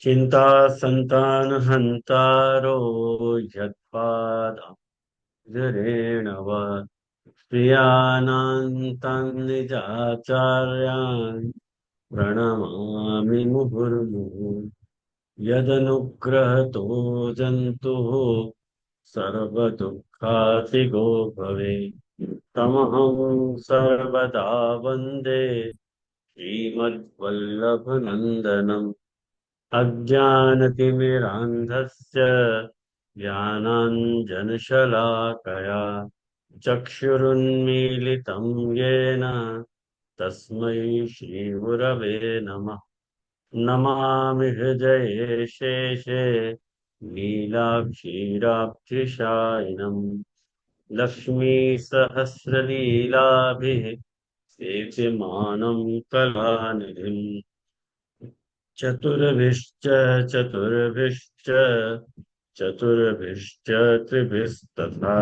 चिंता संतान हंतारो यत्पादाब्जरेण वा प्रियानान्तान् निजाचार्यान् प्रणमामि मुहुर्मुहुः यदनुग्रहतो जन्तुः सर्वदुःखातिगो भवेत् तमहं सर्वदा वन्दे श्रीमद्वल्लभनन्दनम् अज्ञानतिमिरान्धस्य ज्ञानाञ्जनशलाकया चक्षुरुन्मीलितं येन तस्मै श्रीगुरवे नमः। नमामि हृदये शेषे नीलाक्षीराब्धिशायिनम् लक्ष्मीसहस्रलीलाभिः सेव्यमानं कलानिधिम् चतुर्भिश्च चतुर्भिश्च चतुर्भिश्च त्रिभिस्तथा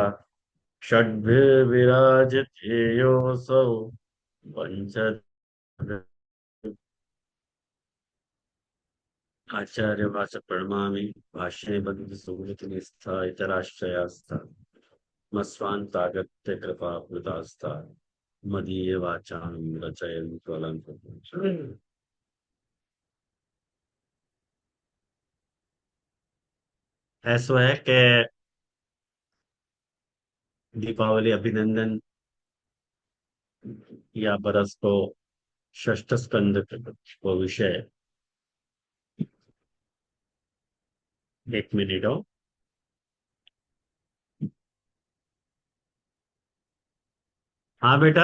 षड्भिर्विराजतेयोऽसौ पञ्च आचार्यवाच प्रणमामि भाष्ये बन्धुसुहृतिनिस्था इतराश्रयास्था मस्वान्तागत्य कृपाकृतास्था मदीय वाचां रचयन्तु अलङ्कृतम्। ऐसा है कि दीपावली अभिनंदन या बरस को षष्ठ स्कंद को विषय। एक मिनट हो। हाँ बेटा।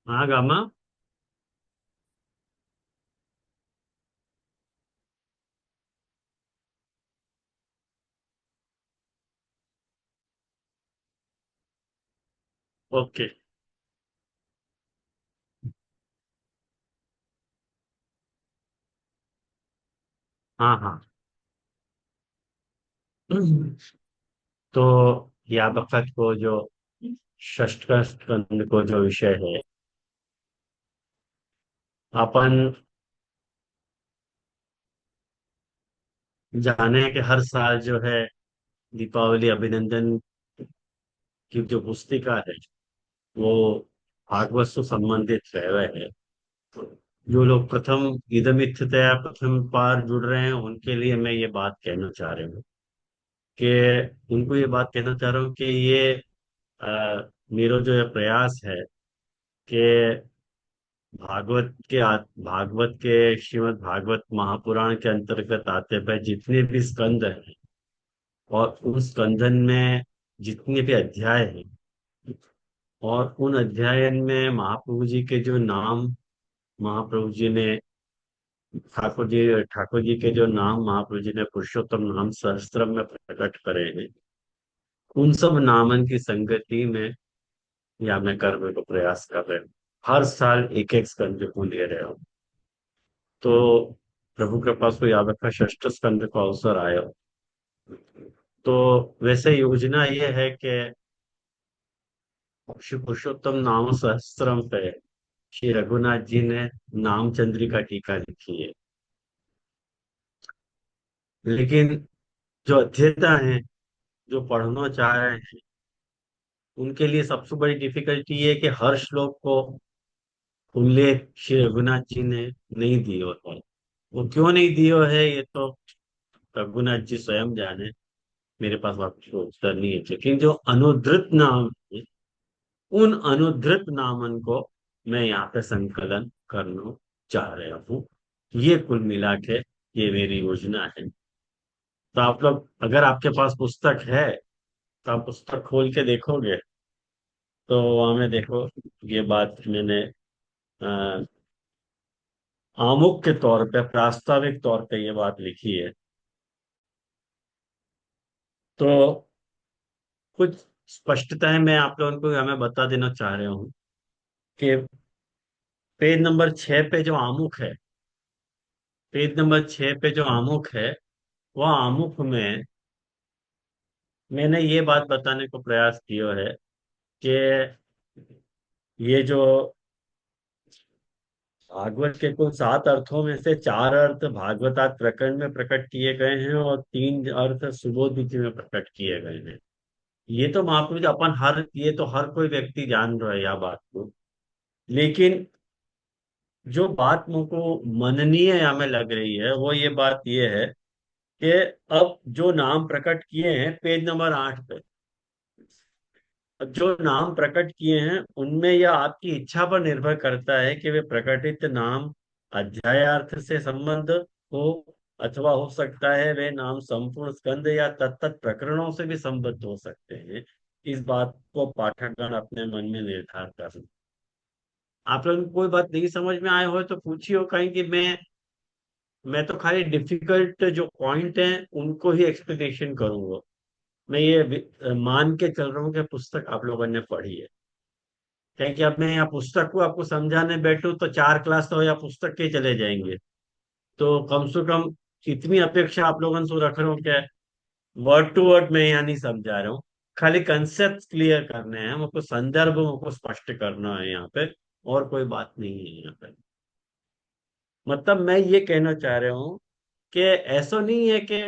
हाँ गामा। ओके। हाँ हाँ। तो या वक्त को जो षष्ठ स्कंद को जो विषय है, अपन जाने कि हर साल जो है दीपावली अभिनंदन की जो पुस्तिका है वो भागवत से संबंधित रह है। जो लोग प्रथम इदमित्थतया प्रथम बार जुड़ रहे हैं उनके लिए मैं ये बात कहना चाह रहा हूँ कि उनको ये बात कहना चाह रहा हूँ कि ये मेरा जो ये प्रयास है कि भागवत के श्रीमद् भागवत महापुराण के अंतर्गत आते हुए जितने भी स्कंद हैं और उन स्कंदन में जितने भी अध्याय हैं और उन अध्यायन में महाप्रभु जी के जो नाम महाप्रभु जी ने ठाकुर जी के जो नाम महाप्रभु जी ने पुरुषोत्तम नाम सहस्त्रम में प्रकट करे हैं उन सब नामन की संगति में या मैं करने को प्रयास कर रहे हूँ। हर साल एक एक स्कंद को ले रहे हूँ। तो प्रभु कृपा से याद रखा षष्ठ स्कंद को अवसर आया। तो वैसे योजना ये है कि श्री पुरुषोत्तम नाम सहस्त्रम पे श्री रघुनाथ जी ने नाम चंद्रिका टीका लिखी है। लेकिन जो अध्येता हैं जो पढ़ना चाह रहे हैं उनके लिए सबसे बड़ी डिफिकल्टी ये है कि हर श्लोक को उल्लेख श्री रघुनाथ जी ने नहीं दियो है। वो क्यों नहीं दियो है ये तो रघुनाथ जी स्वयं जाने। मेरे पास आपको उत्तर नहीं है, लेकिन जो अनुद्धृत नाम है उन अनुद्धृत नामन को मैं यहाँ पे संकलन करना चाह रहा हूँ। ये कुल मिला के ये मेरी योजना है। तो आप लोग अगर आपके पास पुस्तक है तो आप पुस्तक खोल के देखोगे तो वहां में देखो ये बात मैंने अ, आमुख के तौर पे प्रास्ताविक तौर पे ये बात लिखी है। तो कुछ स्पष्टताएं मैं आप लोगों को हमें बता देना चाह रहा हूँ कि पेज नंबर 6 पे जो आमुख है, पेज नंबर 6 पे जो आमुख है वह आमुख में मैंने ये बात बताने को प्रयास किया है कि ये जो भागवत के कुल 7 अर्थों में से 4 अर्थ भागवतात प्रकरण में प्रकट किए गए हैं और 3 अर्थ सुबोध जी में प्रकट किए गए हैं। ये तो महापुरुष अपन हर ये तो हर कोई व्यक्ति जान रहा है यह बात को। लेकिन जो बात मुझको मननीय हमें लग रही है वो ये बात ये है कि अब जो नाम प्रकट किए हैं पेज नंबर 8 पे, जो नाम प्रकट किए हैं उनमें यह आपकी इच्छा पर निर्भर करता है कि वे प्रकटित नाम अध्यायार्थ से संबंध हो, अथवा हो सकता है वे नाम संपूर्ण स्कंद या तत्त प्रकरणों से भी संबद्ध हो सकते हैं। इस बात को पाठकगण अपने मन में निर्धार कर। आप लोगों को कोई बात नहीं समझ में आए हो तो पूछिए, हो कहीं कि मैं तो खाली डिफिकल्ट जो पॉइंट हैं उनको ही एक्सप्लेनेशन करूंगा। मैं ये मान के चल रहा हूँ कि पुस्तक आप लोगों ने पढ़ी है। क्या कि अब मैं यहाँ पुस्तक को आपको समझाने बैठूं तो 4 क्लास तो या पुस्तक के चले जाएंगे। तो कम से कम इतनी अपेक्षा आप लोगों से रख रहा हूँ क्या, वर्ड टू वर्ड मैं यहाँ नहीं समझा रहा हूँ। खाली कंसेप्ट क्लियर करने हैं मुझको, संदर्भ मुझको स्पष्ट करना है यहाँ पे, और कोई बात नहीं है यहाँ पे। मतलब मैं ये कहना चाह रहा हूँ कि ऐसा नहीं है कि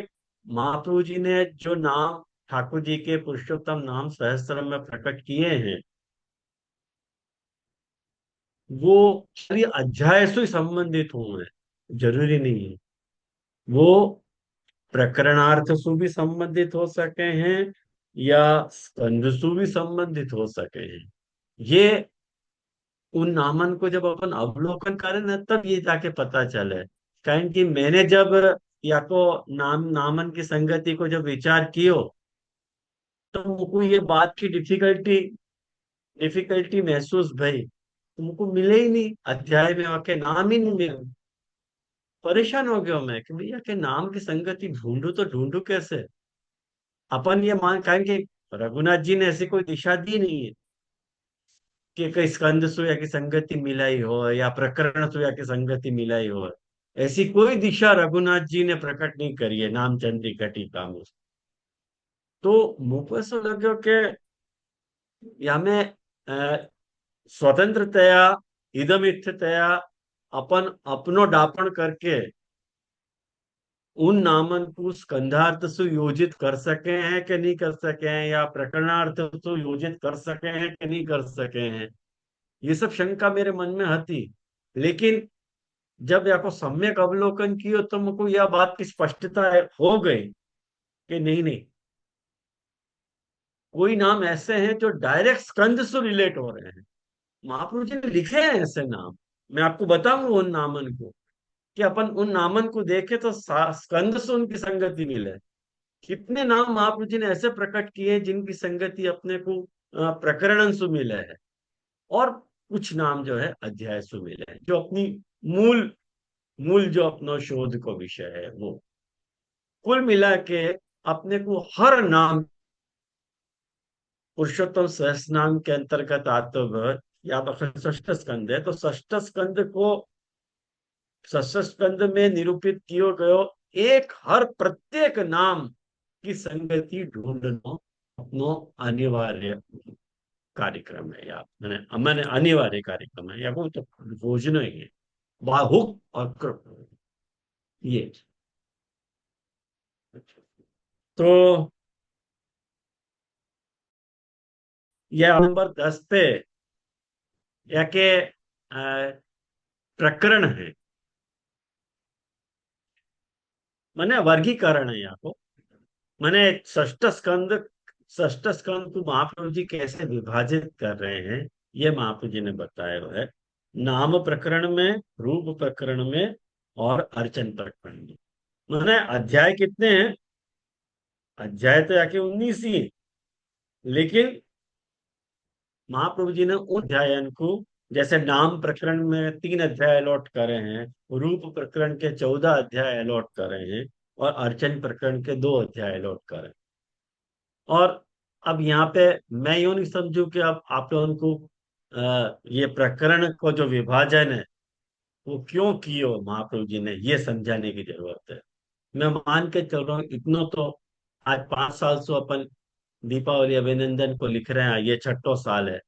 महाप्रभु जी ने जो नाम ठाकुर जी के पुरुषोत्तम नाम सहस्त्र में प्रकट किए हैं वो खाली अध्याय से ही संबंधित हुए हैं, जरूरी नहीं है। वो प्रकरणार्थ से भी संबंधित हो सके हैं या स्कंद से भी संबंधित हो सके हैं। ये उन नामन को जब अपन अवलोकन करें ना तब ये जाके पता चले। कारण कि मैंने जब या तो नामन की संगति को जब विचार कियो तो मुझको ये बात की डिफिकल्टी डिफिकल्टी महसूस भई, तुमको मिले ही नहीं अध्याय में आके नाम ही नहीं मिले। परेशान हो गया मैं कि भैया के नाम की संगति ढूंढू तो ढूंढू कैसे। अपन ये मान कहेंगे रघुनाथ जी ने ऐसी कोई दिशा दी नहीं है कि कहीं स्कंद सूया की संगति मिलाई हो या प्रकरण सूया की संगति मिलाई हो। ऐसी कोई दिशा रघुनाथ जी ने प्रकट नहीं करी है नामचंद्री घटिका में। तो मुझको ऐसा लगे कि या में अ, स्वतंत्रतया इदमित्थतया अपन अपनो डापण करके उन नामन को स्कंधार्थ सुयोजित कर सके हैं कि नहीं कर सके हैं, या प्रकरणार्थ सुयोजित कर सके हैं कि नहीं कर सके हैं। ये सब शंका मेरे मन में હતી। लेकिन जब या को सम्यक अवलोकन किया तो मुझको यह बात की स्पष्टता हो गई कि नहीं नहीं, कोई नाम ऐसे हैं जो डायरेक्ट स्कंद से रिलेट हो रहे हैं। महाप्रभु जी ने लिखे हैं ऐसे नाम। मैं आपको बताऊं उन नामन को कि अपन उन नामन को देखे तो स्कंद से उनकी संगति मिले। कितने नाम महाप्रभु जी ने ऐसे प्रकट किए जिनकी संगति अपने को प्रकरण से मिले है, और कुछ नाम जो है अध्याय से मिले हैं जो अपनी मूल मूल जो अपना शोध को विषय है वो। कुल मिला के अपने को हर नाम पुरुषोत्तम सहस्त्र नाम के अंतर्गत आते हुए, या तो फिर षष्ठ स्कंद है तो षष्ठ स्कंद को षष्ठ स्कंद में निरूपित किए गए एक हर प्रत्येक नाम की संगति ढूंढना अपनो अनिवार्य कार्यक्रम है, या मैंने मैंने अनिवार्य कार्यक्रम है, या वो तो भोजन ही है, हुक और कृप ये। तो यह नंबर 10 पे या के प्रकरण है, मैंने वर्गीकरण है यहाँ को। मैंने षष्ठ स्कंद को महाप्रभु जी कैसे विभाजित कर रहे हैं ये महाप्रभु जी ने बताया हुआ है। नाम प्रकरण में, रूप प्रकरण में और अर्चन प्रकरण में। मैंने अध्याय कितने हैं, अध्याय तो जाके 19 ही है। लेकिन महाप्रभु जी ने उन अध्यायन को, जैसे नाम प्रकरण में 3 अध्याय अलॉट करे हैं, रूप प्रकरण के 14 अध्याय अलॉट करे हैं, और अर्चन प्रकरण के 2 अध्याय अलॉट करे हैं। और अब यहाँ पे मैं यूं नहीं समझू कि अब आप लोगों को ये प्रकरण को जो विभाजन है वो क्यों कियो महाप्रभु जी ने, ये समझाने की जरूरत है। मैं मान के चल रहा हूँ इतना तो, आज 5 साल से अपन दीपावली अभिनंदन को लिख रहे हैं, ये छठो साल है।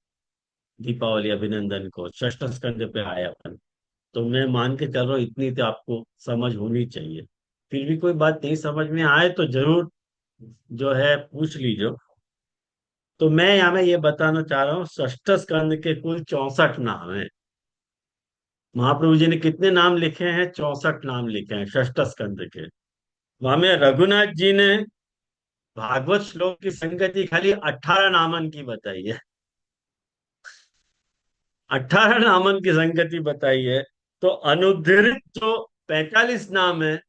दीपावली अभिनंदन को षष्ठ स्कंद पे आए अपन। तो मैं मान के चल रहा हूँ इतनी तो आपको समझ होनी चाहिए। फिर भी कोई बात नहीं समझ में आए तो जरूर जो है पूछ लीजिए। तो मैं यहाँ में ये बताना चाह रहा हूँ, षष्ठ स्कंद के कुल 64 नाम है। महाप्रभु जी ने कितने नाम लिखे हैं? 64 नाम लिखे हैं षष्ठ स्कंद के। वहां में रघुनाथ जी ने भागवत श्लोक की संगति खाली 18 नामन की बताई है। 18 नामन की संगति बताई है। तो अनुद्धृत जो 45 नाम है,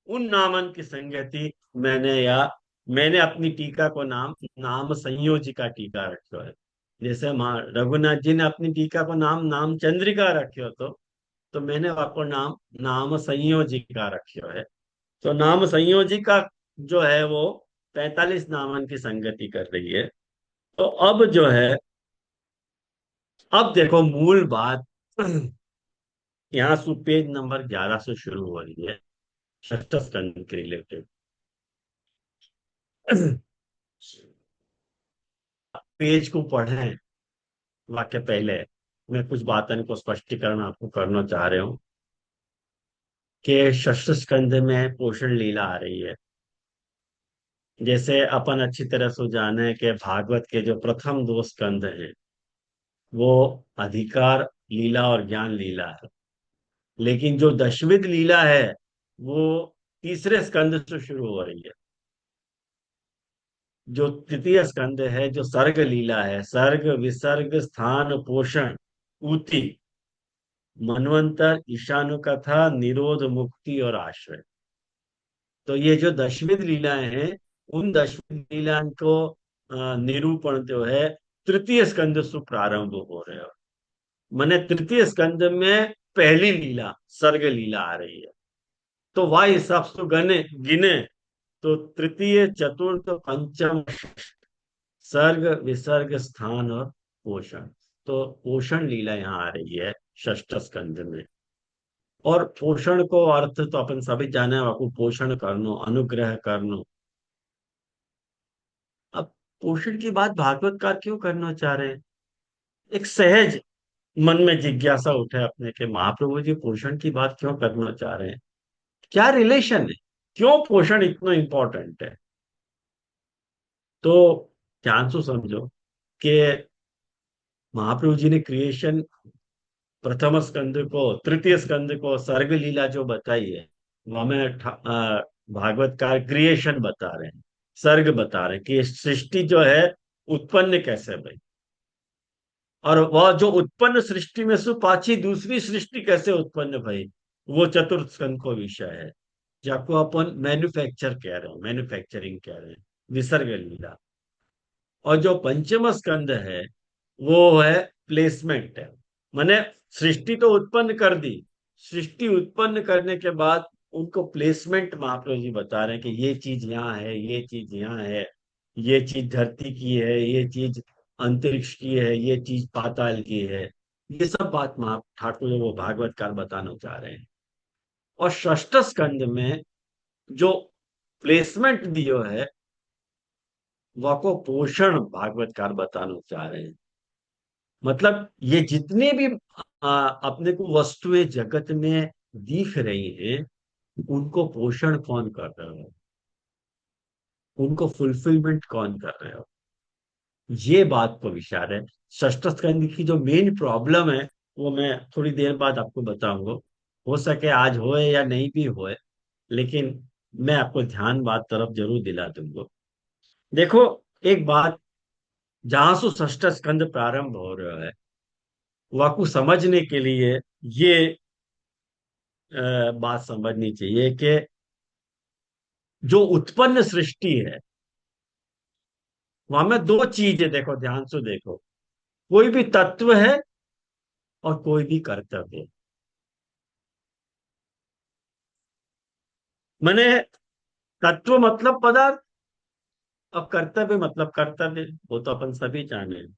उन नामन की संगति मैंने अपनी टीका को नाम संयोजिका टीका रखो है। जैसे रघुनाथ जी ने अपनी टीका को नाम चंद्रिका रखियो, तो मैंने आपको नाम संयोजिका रखियो है। तो नाम संयोजिका जो है वो 45 नामन की संगति कर रही है। तो अब जो है, अब देखो मूल बात यहाँ से पेज नंबर 11 से शुरू हो रही है, षष्ठ स्कंद के रिलेटेड। पेज को पढ़ें वाक्य पहले। मैं कुछ बातों को स्पष्टीकरण आपको करना चाह रहा हूँ कि षष्ठ स्कंद में पोषण लीला आ रही है। जैसे अपन अच्छी तरह से जाने कि भागवत के जो प्रथम दो स्कंद हैं वो अधिकार लीला और ज्ञान लीला है। लेकिन जो दशविध लीला है वो तीसरे स्कंद से शुरू हो रही है। जो तृतीय स्कंद है, जो सर्ग लीला है, सर्ग विसर्ग स्थान पोषण ऊति मनवंतर ईशानु कथा निरोध मुक्ति और आश्रय। तो ये जो दशविध लीलाएं हैं, उन दशविध लीलाओं को निरूपण जो है तृतीय स्कंद से प्रारंभ हो रहे हो। माने तृतीय स्कंद में पहली लीला सर्ग लीला आ रही है। तो वह हिसाब से गने गिने तो तृतीय चतुर्थ पंचम सर्ग विसर्ग स्थान और पोषण। तो पोषण लीला यहाँ आ रही है षष्ठ स्कंद में। और पोषण को अर्थ तो अपन सभी जाने, आपको पोषण करनो अनुग्रह करनो। अब पोषण की बात भागवतकार क्यों करना चाह रहे हैं? एक सहज मन में जिज्ञासा उठे अपने के, महाप्रभु जी पोषण की बात क्यों करना चाह रहे हैं? क्या रिलेशन है? क्यों पोषण इतना इंपॉर्टेंट है? तो ध्यान से समझो कि महाप्रभु जी ने क्रिएशन प्रथम स्कंद को तृतीय स्कंद को सर्ग लीला जो बताई है, वो हमें भागवतकार क्रिएशन बता रहे हैं, सर्ग बता रहे हैं कि सृष्टि जो है उत्पन्न कैसे भाई। और वह जो उत्पन्न सृष्टि में से पाछी दूसरी सृष्टि कैसे उत्पन्न भाई, वो चतुर्थ स्कंद को विषय है। जाको अपन मैन्युफैक्चर कह रहे हैं, मैन्युफैक्चरिंग कह रहे हैं, विसर्ग लीला। और जो पंचम स्कंद है वो है प्लेसमेंट है। माने सृष्टि तो उत्पन्न कर दी, सृष्टि उत्पन्न करने के बाद उनको प्लेसमेंट महाप्रभु जी बता रहे हैं कि ये चीज यहाँ है, ये चीज यहाँ है, ये चीज धरती की है, ये चीज अंतरिक्ष की है, ये चीज पाताल की है। ये सब बात महा ठाकुर वो भागवतकार बताना चाह रहे हैं। और षष्ठ स्कंद में जो प्लेसमेंट दियो है वह को पोषण भागवतकार बताना चाह रहे हैं। मतलब ये जितने भी अपने को वस्तुएं जगत में दिख रही हैं, उनको पोषण कौन कर रहा है, उनको फुलफिलमेंट कौन कर रहे हो, ये बात को विचार है। षष्ठ स्कंद की जो मेन प्रॉब्लम है वो मैं थोड़ी देर बाद आपको बताऊंगा। हो सके आज होए या नहीं भी होए, लेकिन मैं आपको ध्यान बात तरफ जरूर दिला दूंगा। देखो, एक बात, जहां से षष्ठ स्कंद प्रारंभ हो रहा है वह को समझने के लिए ये बात समझनी चाहिए कि जो उत्पन्न सृष्टि है वहां में दो चीजें, देखो ध्यान से देखो, कोई भी तत्व है और कोई भी कर्तव्य है। मैंने तत्व मतलब पदार्थ, और कर्तव्य मतलब कर्तव्य, वो तो अपन सभी जाने हैं।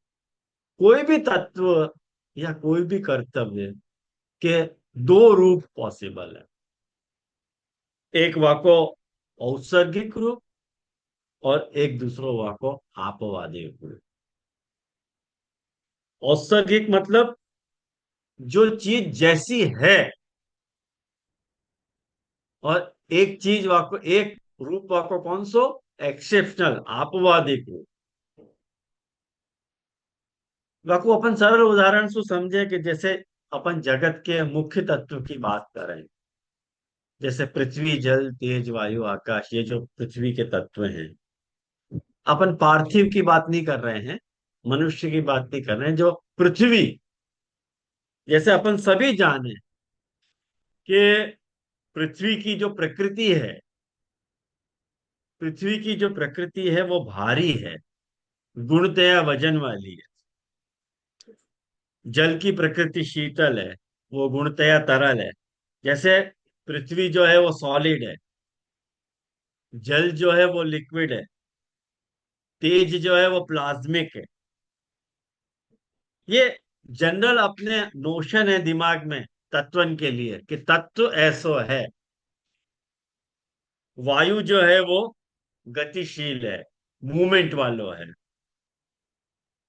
कोई भी तत्व या कोई भी कर्तव्य के दो रूप पॉसिबल है। एक वाको औसर्गिक रूप और एक दूसरो वाको आपवादी रूप। औत्सर्गिक मतलब जो चीज जैसी है, और एक चीज वाको एक रूप वाको कौन सो, एक्सेप्शनल आपवादिक रूप। वाको अपन सरल उदाहरण से समझे कि जैसे अपन जगत के मुख्य तत्व की बात करें, जैसे पृथ्वी जल तेज वायु आकाश, ये जो पृथ्वी के तत्व हैं। अपन पार्थिव की बात नहीं कर रहे हैं, मनुष्य की बात नहीं कर रहे हैं, जो पृथ्वी, जैसे अपन सभी जाने कि पृथ्वी की जो प्रकृति है, पृथ्वी की जो प्रकृति है वो भारी है, गुणतया वजन वाली है। जल की प्रकृति शीतल है, वो गुणतया तरल है। जैसे पृथ्वी जो है वो सॉलिड है, जल जो है वो लिक्विड है, तेज जो है वो प्लाज्मिक है। ये जनरल अपने नोशन है दिमाग में तत्वन के लिए कि तत्व ऐसो है। वायु जो है वो गतिशील है, मूवमेंट वालो है।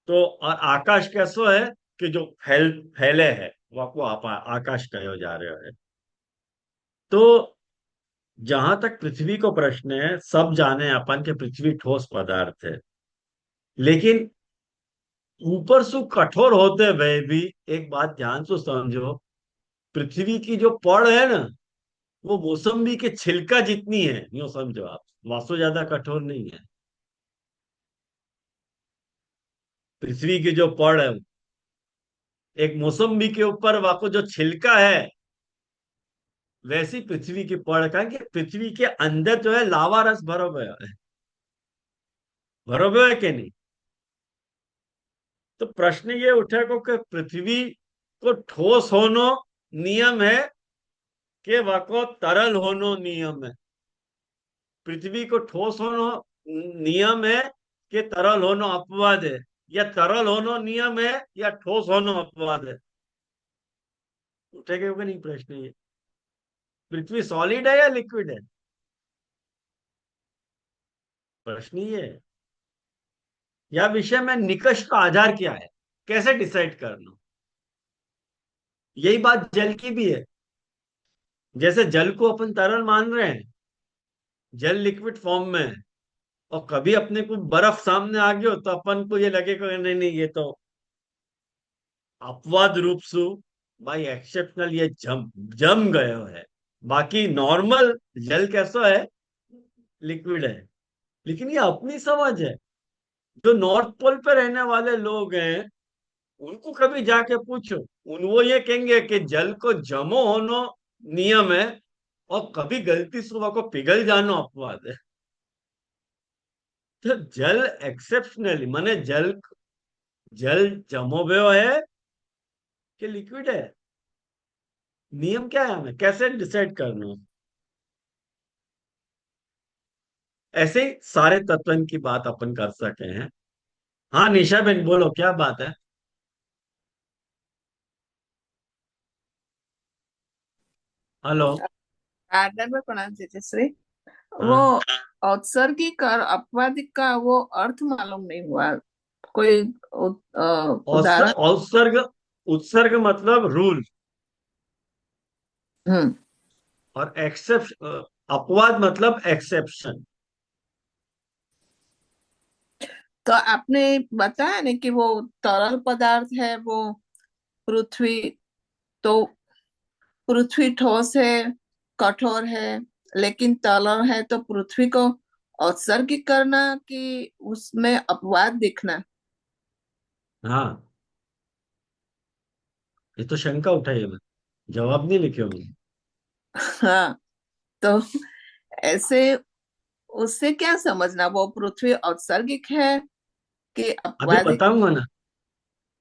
तो और आकाश कैसो है कि जो फैले है, वो आपको आकाश कहो जा रहे है। तो जहां तक पृथ्वी को प्रश्न है, सब जाने अपन के पृथ्वी ठोस पदार्थ है, लेकिन ऊपर से कठोर होते हुए भी एक बात ध्यान से समझो, पृथ्वी की जो पड़ है ना, वो मौसम्बी के छिलका जितनी है, यूं समझो आप, वास्तु ज्यादा कठोर नहीं है। पृथ्वी की जो पड़ है, एक मौसम्बी के ऊपर वाको जो छिलका है, वैसी पृथ्वी की पड़ का कि पृथ्वी के अंदर जो है लावा रस भरो हुआ है, भरो हुआ है कि नहीं। तो प्रश्न ये उठेगा कि पृथ्वी को ठोस होनो नियम है कि वाको तरल होनो नियम है। पृथ्वी को ठोस होनो नियम है कि तरल होनो अपवाद है, या तरल होनो नियम है या ठोस होनो अपवाद है। उठेगा कि नहीं प्रश्न ये, पृथ्वी सॉलिड है या लिक्विड है। प्रश्न ये है, या विषय में निकष का आधार क्या है, कैसे डिसाइड करना। यही बात जल की भी है। जैसे जल को अपन तरल मान रहे हैं, जल लिक्विड फॉर्म में है, और कभी अपने को बर्फ सामने आ गया हो तो अपन को ये लगेगा कि नहीं नहीं, ये तो अपवाद रूप से, भाई एक्सेप्शनल, ये जम जम गए है। बाकी नॉर्मल जल कैसा है, लिक्विड है। लेकिन ये अपनी समझ है। जो नॉर्थ पोल पे रहने वाले लोग हैं, उनको कभी जाके पूछो, उन वो ये कहेंगे कि जल को जमो होनो नियम है, और कभी गलती सुबह को पिघल जाना अपवाद है। तो जल एक्सेप्शनली माने जल, जल जमो हुए है कि लिक्विड है, नियम क्या है, हमें कैसे डिसाइड करना। ऐसे ही सारे तत्वन की बात अपन कर सके हैं। हाँ निशा बेन बोलो, क्या बात है। हेलो। आदर में प्रणाम चेचश्री। वो हाँ, औत्सर्गिक और अपवादिक का वो अर्थ मालूम नहीं हुआ। कोई उदाहरण। औत्सर्ग, उत्सर्ग मतलब रूल, हम्म। और एक्सेप्शन, अपवाद मतलब एक्सेप्शन। तो आपने बताया ना कि वो तरल पदार्थ है वो पृथ्वी। तो पृथ्वी ठोस है, कठोर है, लेकिन तरल है, तो पृथ्वी को औत्सर्गिक करना कि उसमें अपवाद दिखना। हाँ, ये तो शंका उठाई है, मैं जवाब नहीं लिखे हो मैंने। हाँ। तो ऐसे उससे क्या समझना, वो पृथ्वी औत्सर्गिक है कि अभी अपवादिक। बताऊंगा ना।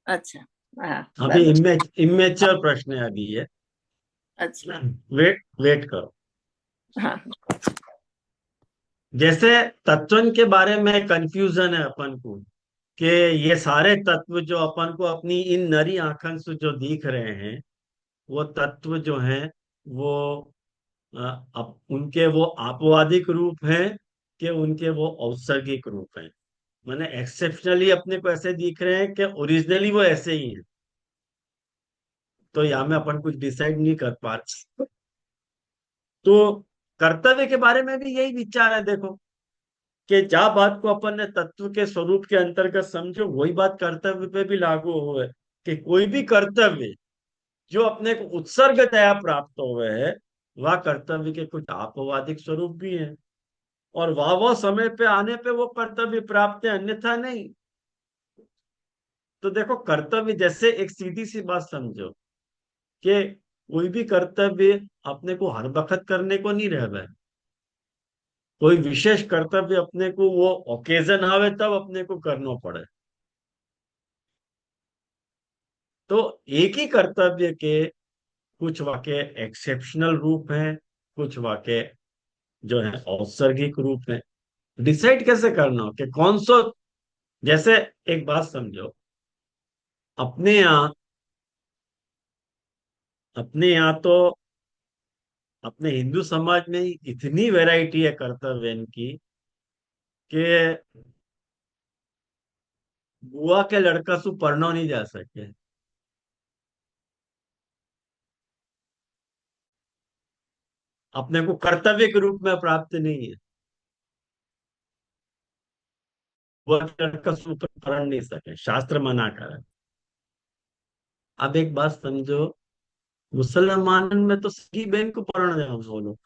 अच्छा। हाँ अभी बस। इमेच्योर प्रश्न है अभी ये। अच्छा। वेट वेट करो। हाँ। जैसे तत्वन के बारे में कंफ्यूजन है अपन को, कि ये सारे तत्व जो अपन को अपनी इन नरी आंखन से जो दिख रहे हैं, वो तत्व जो हैं वो अब उनके वो आपवादिक रूप हैं कि उनके वो औत्सर्गिक रूप हैं। मैंने एक्सेप्शनली अपने को ऐसे दिख रहे हैं कि ओरिजिनली वो ऐसे ही है। तो यहाँ में अपन कुछ डिसाइड नहीं कर पा रहे। तो कर्तव्य के बारे में भी यही विचार है, देखो, कि जहाँ बात को अपन ने तत्व के स्वरूप के अंतर्गत समझो, वही बात कर्तव्य पे भी लागू हुए, कि कोई भी कर्तव्य जो अपने को उत्सर्गतया प्राप्त हुए है, वह कर्तव्य के कुछ आपवादिक स्वरूप भी है। और वह समय पे आने पे वो कर्तव्य प्राप्त है, अन्यथा नहीं। तो देखो, कर्तव्य जैसे एक सीधी सी बात समझो कि कोई भी कर्तव्य अपने को हर वक्त करने को नहीं रह, कोई विशेष कर्तव्य अपने को वो ओकेजन आवे तब अपने को करना पड़े। तो एक ही कर्तव्य के कुछ वाक्य एक्सेप्शनल रूप हैं, कुछ वाक्य जो है औत्सर्गिक रूप है। डिसाइड कैसे करना हो कि कौन सा। जैसे एक बात समझो, अपने यहाँ अपने यहाँ तो अपने हिंदू समाज में इतनी वैरायटी है कर्तव्य की, कि बुआ के लड़का सु पढ़ना नहीं जा सके। अपने को कर्तव्य के रूप में प्राप्त नहीं है। बुआ के लड़का सु तो पढ़ नहीं सके, शास्त्र मना करे। अब एक बात समझो, मुसलमान में तो सगी बहन को पढ़ना है, बोलो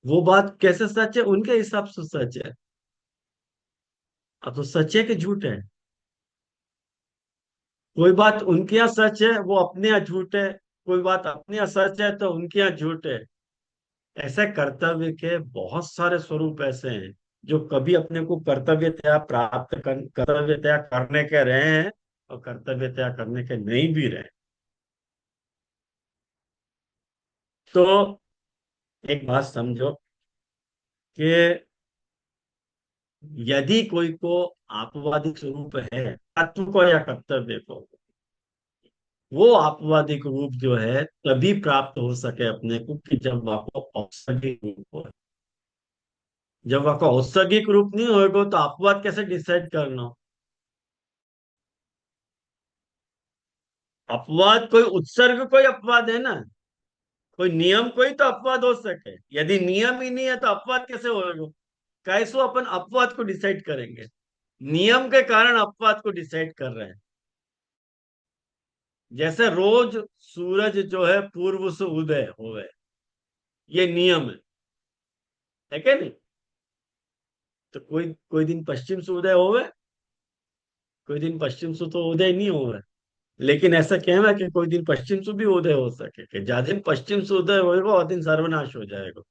वो बात कैसे सच है, उनके हिसाब से सच है। अब तो सच है कि झूठ है? कोई बात उनके यहाँ सच है, वो अपने यहाँ झूठ है। कोई बात अपने यहाँ सच है तो उनके यहाँ झूठ है। ऐसे कर्तव्य के बहुत सारे स्वरूप ऐसे हैं, जो कभी अपने को कर्तव्यतया करने के रहे हैं, और कर्तव्यतया करने के नहीं भी रहे। तो एक बात समझो कि यदि कोई को आपवादिक स्वरूप है, तत्व को या कर्तव्य को, वो आपवादिक रूप जो है तभी प्राप्त हो सके अपने को, कि जब वह को औत्सर्गिक रूप हो। जब वह को औत्सर्गिक रूप नहीं होगा तो अपवाद कैसे डिसाइड करना? अपवाद कोई उत्सर्ग कोई अपवाद है ना, कोई नियम कोई तो अपवाद हो सके। यदि नियम ही नहीं है तो अपवाद कैसे होगा? कैसे अपन अपवाद को डिसाइड करेंगे? नियम के कारण अपवाद को डिसाइड कर रहे हैं। जैसे रोज सूरज जो है पूर्व से उदय होवे, ये नियम है क्या नहीं? तो कोई कोई दिन पश्चिम से उदय होवे, कोई दिन पश्चिम से तो उदय नहीं होवे। लेकिन ऐसा कहना है कि कोई दिन पश्चिम से भी उदय हो सके, कि ज्यादा दिन पश्चिम से उदय होएगा और दिन सर्वनाश हो जाएगा।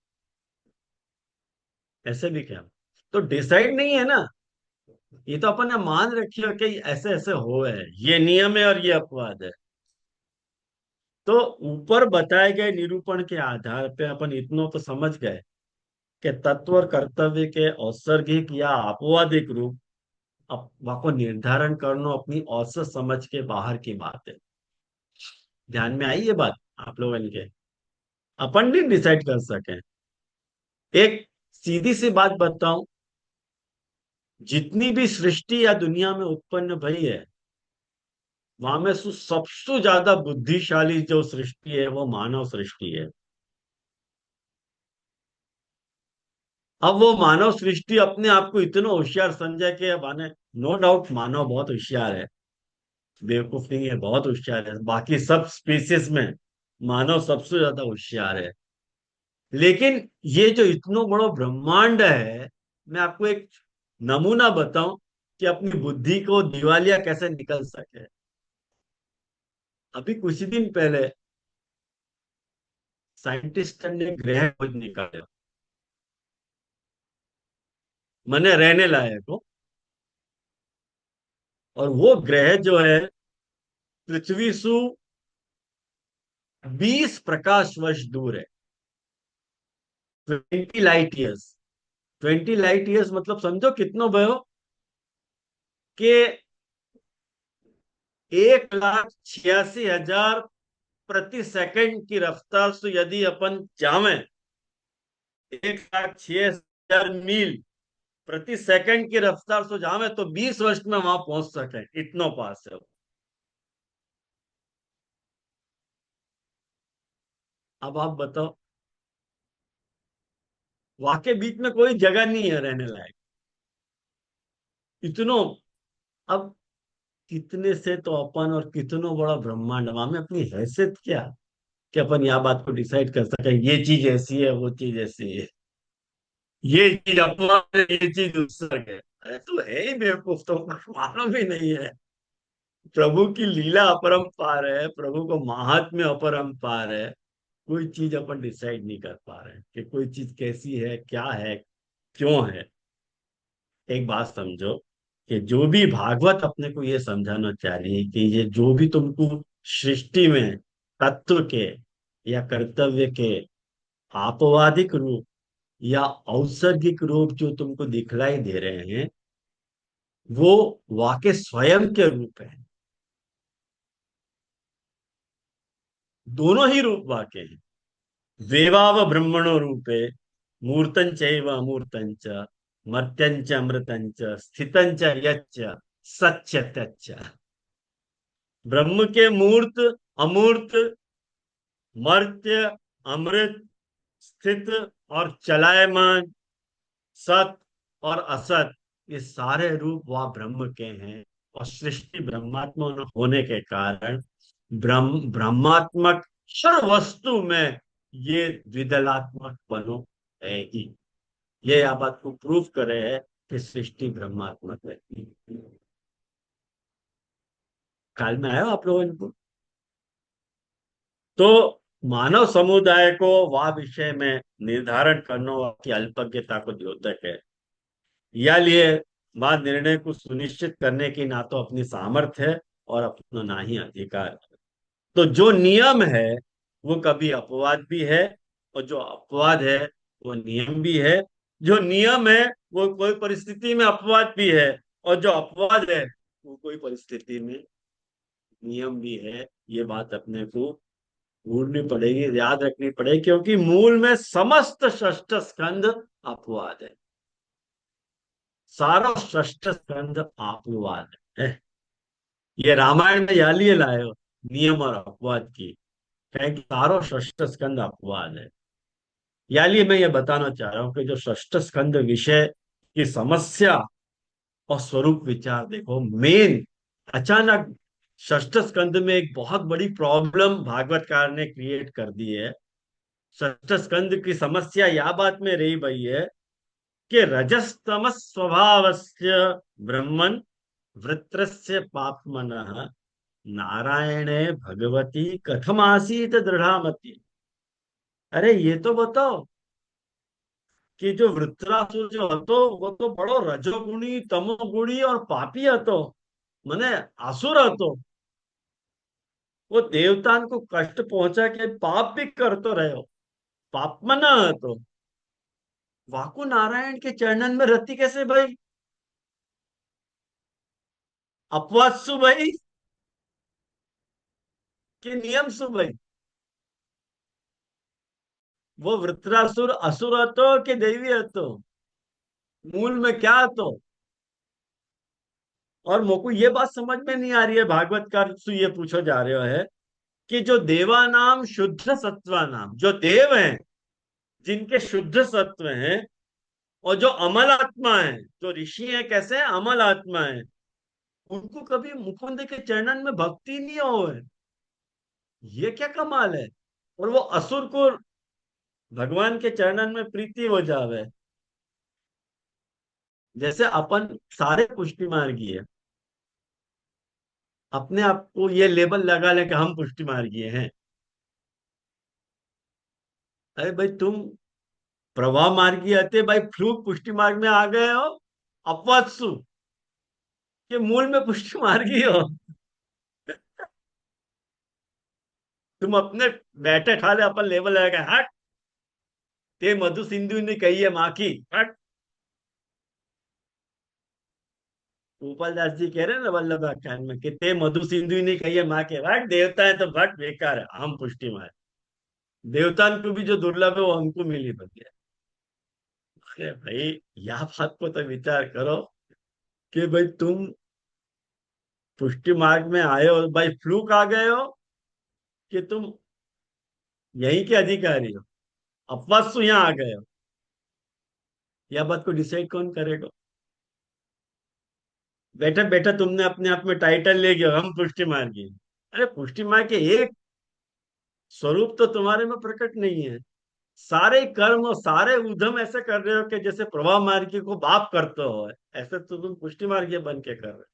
ऐसे भी क्या? तो डिसाइड नहीं है ना, ये तो अपन ने मान रखी है कि ऐसे ऐसे हो है, ये नियम है और ये अपवाद है। तो ऊपर बताए गए निरूपण के आधार पे अपन इतना तो समझ गए कि तत्व और कर्तव्य के औसर्गिक या अपवादिक रूप, अब वह को निर्धारण करना अपनी औसत समझ के बाहर की बात है। ध्यान में आई ये बात आप लोगों के? अपन नहीं डिसाइड कर सके। एक सीधी सी बात बताऊं, जितनी भी सृष्टि या दुनिया में उत्पन्न भई है, वहां में सबसे ज्यादा बुद्धिशाली जो सृष्टि है वो मानव सृष्टि है। अब वो मानव सृष्टि अपने आप को इतना होशियार समझे कि माने, नो डाउट मानव बहुत होशियार है, बेवकूफ नहीं है, बहुत होशियार है। बाकी सब स्पीसीज में मानव सबसे ज्यादा होशियार है। लेकिन ये जो इतना बड़ा ब्रह्मांड है, मैं आपको एक नमूना बताऊं कि अपनी बुद्धि को दिवालिया कैसे निकल सके। अभी कुछ दिन पहले साइंटिस्ट ने ग्रह खोज निकाला, मैंने रहने लायक हो। और वो ग्रह जो है पृथ्वी से 20 प्रकाश वर्ष दूर है। 20 लाइट ईयर्स। 20 लाइट ईयर्स मतलब समझो कितना भयो, कि 1,86,000 प्रति सेकंड की रफ्तार से यदि अपन जावें, 1,06,000 मील प्रति सेकंड की रफ्तार से जावे तो 20 वर्ष में वहां पहुंच सके, इतना पास है वो। अब आप बताओ, वहां के बीच में कोई जगह नहीं है रहने लायक, इतनो। अब कितने से तो अपन, और कितनो बड़ा ब्रह्मांड, हमें अपनी हैसियत क्या कि अपन यह बात को डिसाइड कर सके ये चीज ऐसी है वो चीज ऐसी है, ये चीज अपमान है ये चीज उत्सर्ग है। अरे तू है ही बेवकूफ, तो मालूम भी नहीं है। प्रभु की लीला अपरंपार है, प्रभु को महात्म्य अपरंपार है। कोई चीज अपन डिसाइड नहीं कर पा रहे हैं कि कोई चीज कैसी है, क्या है, क्यों है। एक बात समझो कि जो भी भागवत अपने को ये समझाना चाह रही है कि ये जो भी तुमको सृष्टि में तत्व के या कर्तव्य के आपवादिक रूप या औसर्गिक रूप जो तुमको दिखलाई दे रहे हैं, वो वाके स्वयं के रूप है। दोनों ही रूप वाके हैं। वेवाव ब्रह्मणो रूपे मूर्तं चैव अमूर्तं च मर्त्यं च अमृतं च स्थितं च यच्च सच्च। ब्रह्म के मूर्त, अमूर्त, मर्त्य, अमृत, स्थित और चलायमान, सत और असत, ये सारे रूप वह ब्रह्म के हैं। और सृष्टि ब्रह्मात्मा होने के कारण ब्रह्मात्मक हर वस्तु में ये द्विदलात्मक बनो है ही। ये आप बात को प्रूव करे है कि सृष्टि ब्रह्मात्मक है। काल में आयो आप लोगों को। तो मानव समुदाय को वह विषय में निर्धारण करना की अल्पज्ञता को द्योतक है। या लिए वह निर्णय को सुनिश्चित करने की ना तो अपनी सामर्थ्य है और अपना ना ही अधिकार है। तो जो नियम है वो कभी अपवाद भी है, और जो अपवाद है वो नियम भी है। जो नियम है वो कोई परिस्थिति में अपवाद भी है, और जो अपवाद है वो कोई परिस्थिति में नियम भी है। ये बात अपने को भूलनी पड़ेगी, याद रखनी पड़ेगी, क्योंकि मूल में समस्त षष्ठ स्कंद अपवाद है। सारा षष्ठ स्कंद अपवाद है। ये रामायण में या लिए लाए हो नियम और अपवाद की, कहें कि सारो षष्ठ स्कंद अपवाद है। या लिए मैं ये बताना चाह रहा हूं कि जो षष्ठ स्कंद विषय की समस्या और स्वरूप विचार देखो, मेन अचानक षष्ठ स्कंद में एक बहुत बड़ी प्रॉब्लम भागवतकार ने क्रिएट कर दी है। षष्ठ स्कंद की समस्या या बात में रही भई है कि रजस्तमस स्वभावस्य ब्रह्मन वृत्रस्य पाप्मनः नारायणे भगवती कथमासीत दृढ़ामति। अरे ये तो बताओ कि जो वृत्रासुर जो हतो वो तो बड़ो रजोगुणी तमोगुणी और पापी हतो, मने असुर हतो। वो देवतान को कष्ट पहुंचा के पाप भी करतो रहो, पाप मना हतो। वाकु नारायण के चरणन में रति कैसे भाई, अपवाद सु भाई कि नियम सु भाई। वो वृत्रासुर असुर हतो कि देवी हतो, मूल में क्या हतो। और मोको ये बात समझ में नहीं आ रही है, भागवतकार से ये पूछो जा रहे हो है कि जो देवा नाम शुद्ध सत्वा नाम, जो देव हैं जिनके शुद्ध सत्व हैं, और जो अमल आत्मा है, जो ऋषि हैं कैसे हैं, अमल आत्मा है, उनको कभी मुकुंद के चरणन में भक्ति नहीं हो है। ये क्या कमाल है। और वो असुर को भगवान के चरणन में प्रीति हो जावे। जैसे अपन सारे पुष्टि मार्गी है, अपने आप को ये लेबल लगा ले कि हम पुष्टि मार्गी हैं। अरे भाई तुम प्रवाह मार्गी आते भाई, फ्लूक पुष्टि मार्ग में आ गए हो, अपवादसु के मूल में पुष्टि मार्गी हो। तुम अपने बैठे खा ले अपन लेवल लगा हट, ते मधु सिंधु ने कही है माँ की हट। गोपाल दास जी कह रहे हैं ना वल्लभ व्याख्यान में कि ते मधु सिंधु ने कही है माँ के, हट देवता है तो भट बेकार है, हम पुष्टि मार्ग। देवता को भी जो दुर्लभ है वो हमको मिली बन गया। अरे भाई, यह बात को तो विचार करो कि भाई तुम पुष्टि मार्ग में आए हो भाई, फ्लूक आ गए हो कि तुम यहीं के अधिकारी हो, अपवास यहाँ आ गए हो। यह बात को डिसाइड कौन करेगा? बैठे बैठे तुमने अपने आप में टाइटल ले गए, हम पुष्टि मार्गी हैं। अरे पुष्टि मार्ग के एक स्वरूप तो तुम्हारे में प्रकट नहीं है। सारे कर्म और सारे उद्यम ऐसे कर रहे हो कि जैसे प्रवाह मार्गी को बाप करते हो, ऐसे तो तुम पुष्टि मार्गी बन के कर रहे हो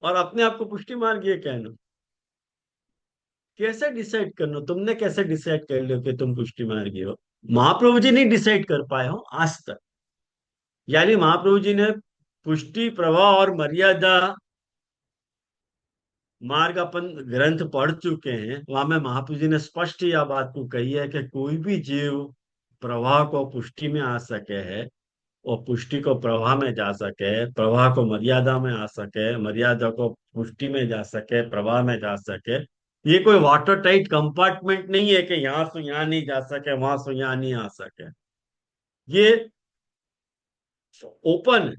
और अपने आप को पुष्टि मार्गी कहना। कैसे डिसाइड करना? तुमने कैसे डिसाइड कर लियो कि तुम पुष्टि मार्गी हो? महाप्रभु जी नहीं डिसाइड कर पाए हो आज तक। यानी महाप्रभु जी ने पुष्टि, प्रवाह और मर्यादा मार्ग अपन ग्रंथ पढ़ चुके हैं, वहां में महाप्रभु जी ने स्पष्ट यह बात को कही है कि कोई भी जीव प्रवाह को पुष्टि में आ सके है और पुष्टि को प्रवाह में जा सके, प्रवाह को मर्यादा में आ सके, मर्यादा को पुष्टि में जा सके, प्रवाह में जा सके। ये कोई वाटर टाइट कंपार्टमेंट नहीं है कि यहां से यहां नहीं जा सके, वहां से यहां नहीं आ सके। ये ओपन है।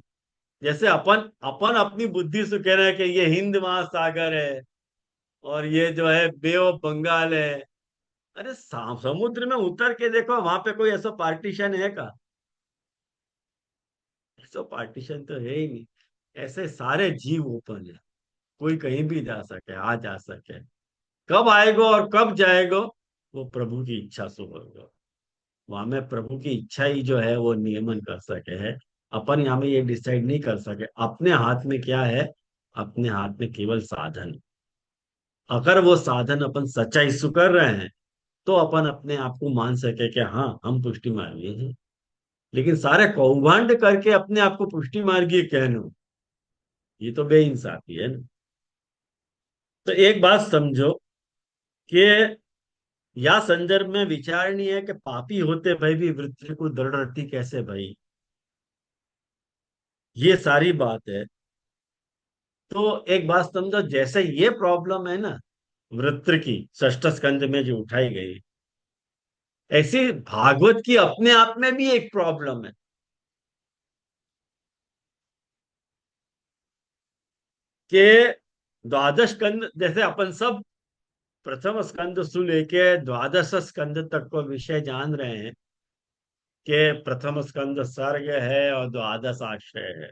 जैसे अपन अपन अपनी बुद्धि से कह रहे हैं कि ये हिंद महासागर है और ये जो है बे ऑफ बंगाल है। अरे समुद्र में उतर के देखो, वहां पे कोई ऐसा पार्टीशन है का? ऐसा पार्टीशन तो है ही नहीं। ऐसे सारे जीव ओपन है, कोई कहीं भी जा सके, आ जा सके। कब आएगा और कब जाएगा, वो प्रभु की इच्छा से होगा। वहां में प्रभु की इच्छा ही जो है वो नियमन कर सके है। अपन यहाँ में ये डिसाइड नहीं कर सके। अपने हाथ में क्या है? अपने हाथ में केवल साधन। अगर वो साधन अपन सच्चाई से कर रहे हैं तो अपन अपने आप को मान सके कि हाँ, हम पुष्टि मार्गी हैं। लेकिन सारे कौभांड करके अपने आप को पुष्टि मार्गी कहना, ये तो बेइंसाफी है ना। तो एक बात समझो कि या संदर्भ में विचारणीय है कि पापी होते भाई भी वृत्ति को दृढ़ रखती कैसे भाई। ये सारी बात है। तो एक बात समझो, जैसे ये प्रॉब्लम है ना वृत्र की, षष्ठ स्कंद में जो उठाई गई, ऐसी भागवत की अपने आप में भी एक प्रॉब्लम है कि द्वादश स्कंद, जैसे अपन सब प्रथम स्कंद से लेके द्वादश स्कंद तक को विषय जान रहे हैं कि प्रथम स्कंद सर्ग है और द्वादश आश्रय है।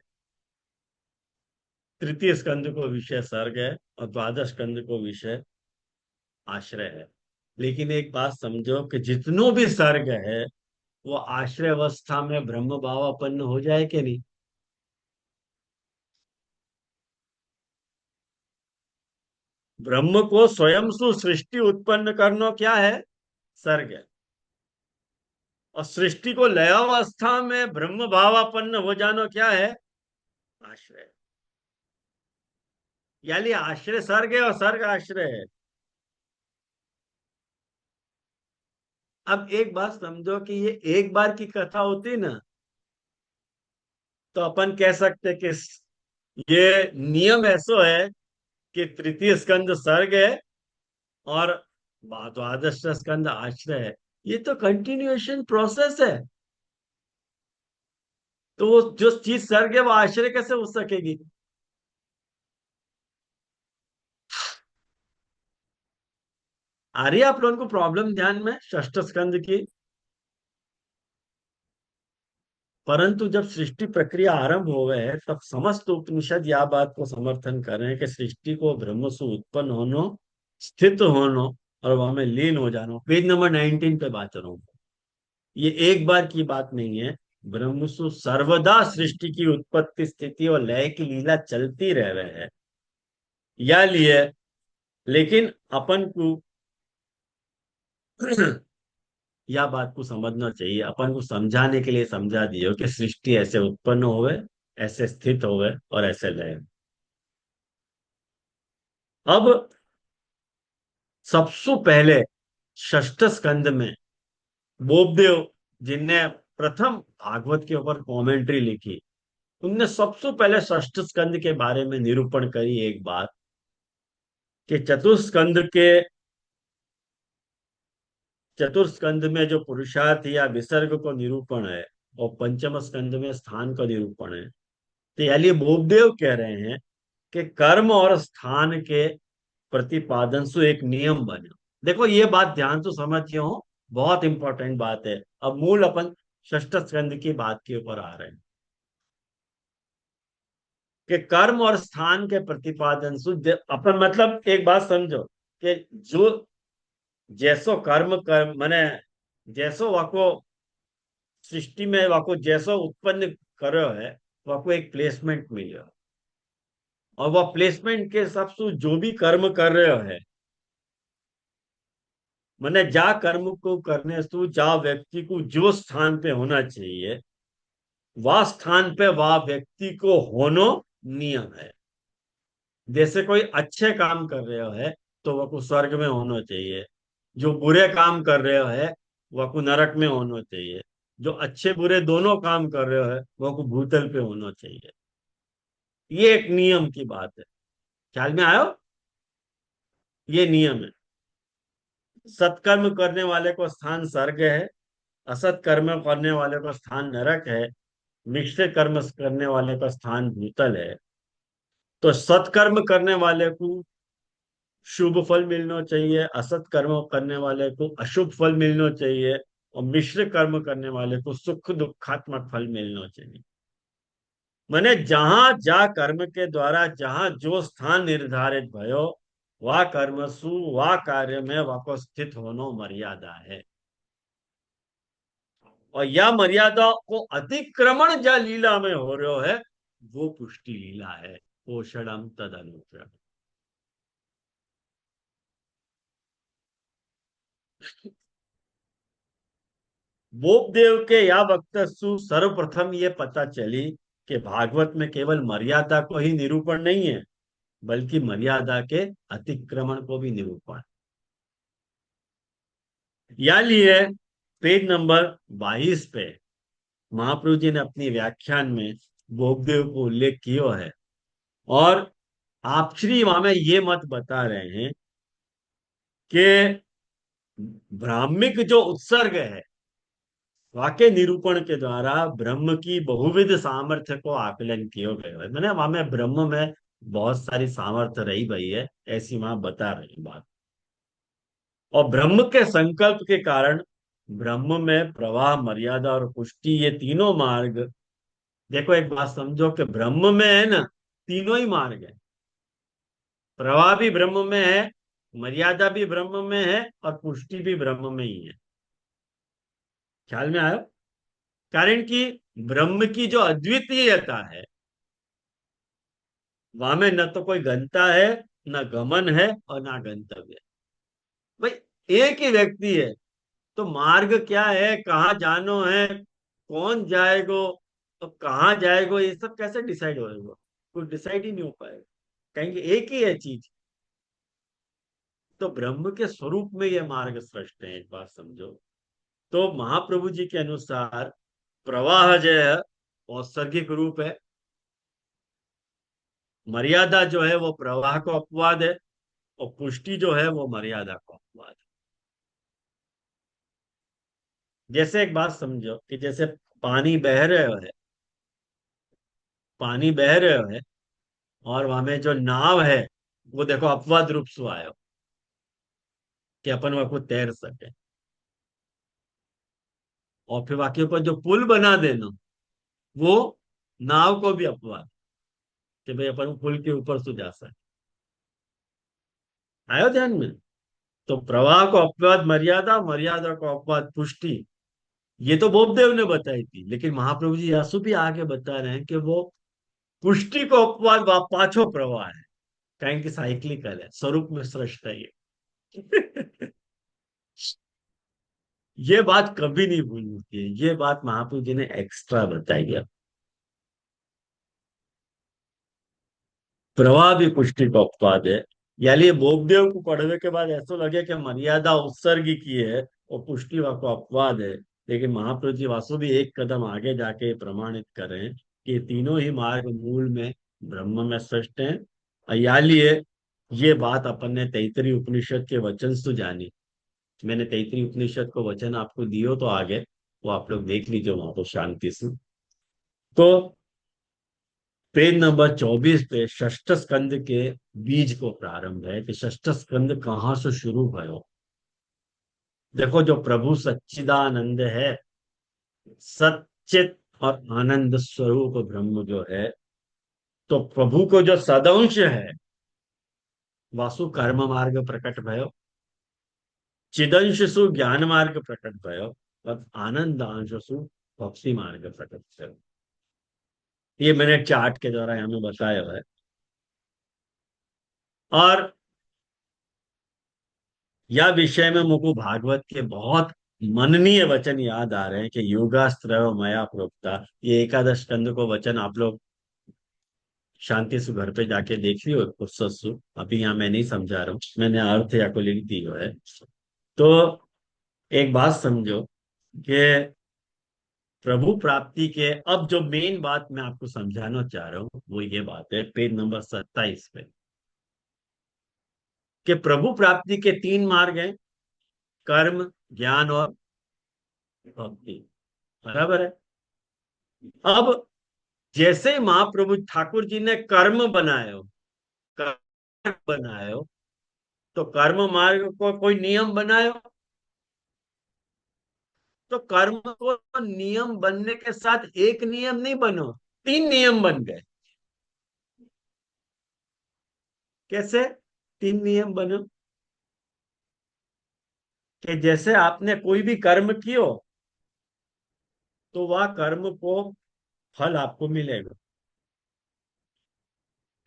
तृतीय स्कंद को विषय सर्ग है और द्वादश स्कंद को विषय आश्रय है। लेकिन एक बात समझो कि जितनों भी सर्ग है वो आश्रय अवस्था में ब्रह्म भावापन्न हो जाए कि नहीं? ब्रह्म को स्वयं सु सृष्टि उत्पन्न करना क्या है? सर्ग है। और सृष्टि को लयावस्था में ब्रह्म भावापन्न हो जाना क्या है? आश्रय। यानी आश्रय सर्ग है और सर्ग आश्रय है। अब एक बात समझो कि ये एक बार की कथा होती ना, तो अपन कह सकते कि ये नियम ऐसो है कि तृतीय स्कंद सर्ग है और द्वादश स्कंद आश्रय है। ये तो कंटिन्यूएशन प्रोसेस है। तो वो जो चीज सर्ग है वो आश्रय कैसे हो सकेगी? आ रही है आप लोगों को प्रॉब्लम ध्यान में षष्ठ स्कंद की? परंतु जब सृष्टि प्रक्रिया आरंभ हो गए है तब समस्त उपनिषद यह बात को समर्थन कर रहे हैं कि सृष्टि को ब्रह्म से उत्पन्न होनो, स्थित होनो और वहां में लीन हो जाना। पेज नंबर 19 पे बात कर रहा हूँ। ये एक बार की बात नहीं है। ब्रह्म से सर्वदा सृष्टि की उत्पत्ति, स्थिति और लय की लीला चलती रह रहे हैं। या लिए, लेकिन अपन को या बात को समझना चाहिए। अपन को समझाने के लिए समझा दियो कि सृष्टि ऐसे उत्पन्न होवे, ऐसे स्थित होवे और ऐसे लय। अब सबसे पहले षष्ठ स्कंद में बोपदेव जिनने प्रथम भागवत के ऊपर कमेंट्री लिखी, उनने सबसे पहले षष्ठ स्कंद के बारे में निरूपण करी एक बात कि चतुर्स्कंद में जो पुरुषार्थ या विसर्ग को निरूपण है, और पंचम स्कंद में स्थान का निरूपण है। तो यानी बोधदेव कह रहे हैं कि कर्म और स्थान के प्रतिपादन से एक नियम बने। देखो ये बात ध्यान से समझिए हो, बहुत इंपॉर्टेंट बात है। अब मूल अपन षष्ठ स्कंद की बात के ऊपर आ रहे हैं कि कर्म और स्थान के प्रतिपादन से अपन मतलब एक बात समझो कि जो जैसो कर्म कर्म माने जैसो वाको सृष्टि में वाको जैसो उत्पन्न करो है, वाको एक प्लेसमेंट मिले, और वह प्लेसमेंट के हिसाब से जो भी कर्म कर रहे हो है, मैंने जा कर्म को करने से जा व्यक्ति को जो स्थान पे होना चाहिए वह स्थान पे वह व्यक्ति को होनो नियम है। जैसे कोई अच्छे काम कर रहे हो है तो वह को स्वर्ग में होना चाहिए, जो बुरे काम कर रहे हो है वह को नरक में होना चाहिए, जो अच्छे बुरे दोनों काम कर रहे हो है वह को भूतल पे होना चाहिए। ये एक नियम की बात है, ख्याल में आयो? ये नियम है। सत्कर्म करने वाले को स्थान स्वर्ग है, असत कर्म करने वाले का स्थान नरक है, मिश्र कर्म करने वाले का स्थान भूतल है। तो सत्कर्म करने वाले को शुभ फल मिलना चाहिए, असत कर्म करने वाले को अशुभ फल मिलना चाहिए, और मिश्र कर्म करने वाले को सुख दुखात्मक फल मिलना चाहिए। मैंने जहां जा कर्म के द्वारा जहां जो स्थान निर्धारित भयो वह कर्म सु वह कार्य में वाको स्थित होना मर्यादा है। और यह मर्यादा को अतिक्रमण जो लीला में हो रहा है वो पुष्टि लीला है। पोषणम तद अनुग्रह। बोपदेव के या वक्तसु सर्वप्रथम ये पता चली कि भागवत में केवल मर्यादा को ही निरूपण नहीं है, बल्कि मर्यादा के अतिक्रमण को भी निरूपण। या लिए पेज नंबर 22 पे महाप्रभु जी ने अपनी व्याख्यान में बोपदेव को उल्लेख किया है। और आप श्री वहां में ये मत बता रहे हैं कि ब्राह्मिक जो उत्सर्ग है वाक्य निरूपण के द्वारा ब्रह्म की बहुविध सामर्थ्य को आकलन किया गया है। मैंने वहां में ब्रह्म में बहुत सारी सामर्थ्य रही गई है, ऐसी वहां बता रही बात। और ब्रह्म के संकल्प के कारण ब्रह्म में प्रवाह मर्यादा और पुष्टि ये तीनों मार्ग। देखो एक बात समझो कि ब्रह्म में है ना तीनों ही मार्ग है। प्रवाह भी ब्रह्म में है, मर्यादा भी ब्रह्म में है, और पुष्टि भी ब्रह्म में ही है। ख्याल में आयो? कारण कि ब्रह्म की जो अद्वितीयता है वहां में न तो कोई गंता है, न गमन है, और ना गंतव्य। भाई एक ही व्यक्ति है, तो मार्ग क्या है, कहाँ जानो है, कौन जाएगो, तो कहाँ जाएगो, ये सब कैसे डिसाइड होएगा? कुछ डिसाइड ही नहीं हो पाएगा, कहेंगे एक ही है चीज। तो ब्रह्म के स्वरूप में ये मार्ग स्पष्ट है, एक बात समझो। तो महाप्रभु जी के अनुसार प्रवाह जो है औसर्गिक रूप है, मर्यादा जो है वो प्रवाह को अपवाद है, और पुष्टि जो है वो मर्यादा को अपवाद है। जैसे एक बात समझो कि जैसे पानी बह रहे है, पानी बह रहे है, और वहां में जो नाव है वो देखो अपवाद रूप से आयो कि अपन वहां को तैर सके। और फिर बाकी ऊपर जो पुल बना देना वो नाव को भी अपवाद, कि भाई अपन पुल के ऊपर से जा सके। आयो ध्यान में? तो प्रवाह को अपवाद मर्यादा, मर्यादा को अपवाद पुष्टि, ये तो बोपदेव ने बताई थी। लेकिन महाप्रभु जी यासु भी आगे बता रहे हैं कि वो पुष्टि को अपवाद पाछो प्रवाह है, कहें कि साइक्लिकल है, स्वरूप में सृष्ट है ये। ये बात कभी नहीं भूलनी चाहिए, ये बात महाप्रभु जी ने एक्स्ट्रा बताई है। प्रवाह भी पुष्टि का अपवाद है। यानी ये बोपदेव को पढ़ने के बाद ऐसा लगे कि मर्यादा उत्सर्ग की है और पुष्टि का अपवाद है। लेकिन महाप्रभु जी वास्तव भी एक कदम आगे जाके प्रमाणित कर रहे हैं कि ये तीनों ही मार्ग मूल में ब्रह्म में स्पष्ट हैं। और या लिए ये बात अपन ने तैतरीय उपनिषद के वचन से जानी। मैंने तैतरीय उपनिषद को वचन आपको दियो तो आगे, वो आप लोग देख लीजिए वहां पर शांति से। तो पेज नंबर 24 पे षष्ठ स्कंद के बीज को प्रारंभ है कि षष्ठ स्कंद कहाँ से शुरू भयो। देखो जो प्रभु सच्चिदानंद है, सच्चित और आनंद स्वरूप ब्रह्म जो है, तो प्रभु को जो सदंश है, वासु कर्म मार्ग प्रकट भयो, चिदंश सु ज्ञान मार्ग प्रकट भयो, और आनंद अंश सु भक्ति मार्ग प्रकट भयो। ये मैंने चार्ट के द्वारा हमें बताया हुआ है। और यह विषय में मुझको भागवत के बहुत मननीय वचन याद आ रहे हैं कि योगास्त्र मया प्रोक्ता। ये एकादश स्कंद को वचन आप लोग शांति से घर पे जाके देख लियो पुस्तक से। अभी यहाँ मैं नहीं समझा रहा हूँ, मैंने अर्थ या को लिख दी है। तो एक बात समझो कि प्रभु प्राप्ति के, अब जो मेन बात मैं आपको समझाना चाह रहा हूँ वो ये बात है पेज नंबर 27 पे, कि प्रभु प्राप्ति के तीन मार्ग हैं, कर्म, ज्ञान और भक्ति। बराबर है। अब जैसे महाप्रभु ठाकुर जी ने कर्म बनाए हो, कर्म बनाए हो, तो कर्म मार्ग को कोई नियम बनाए हो, तो कर्म को नियम बनने के साथ एक नियम नहीं बनो, तीन नियम बन गए। कैसे तीन नियम बनो? कि जैसे आपने कोई भी कर्म कियो, तो वह कर्म को फल आपको मिलेगा।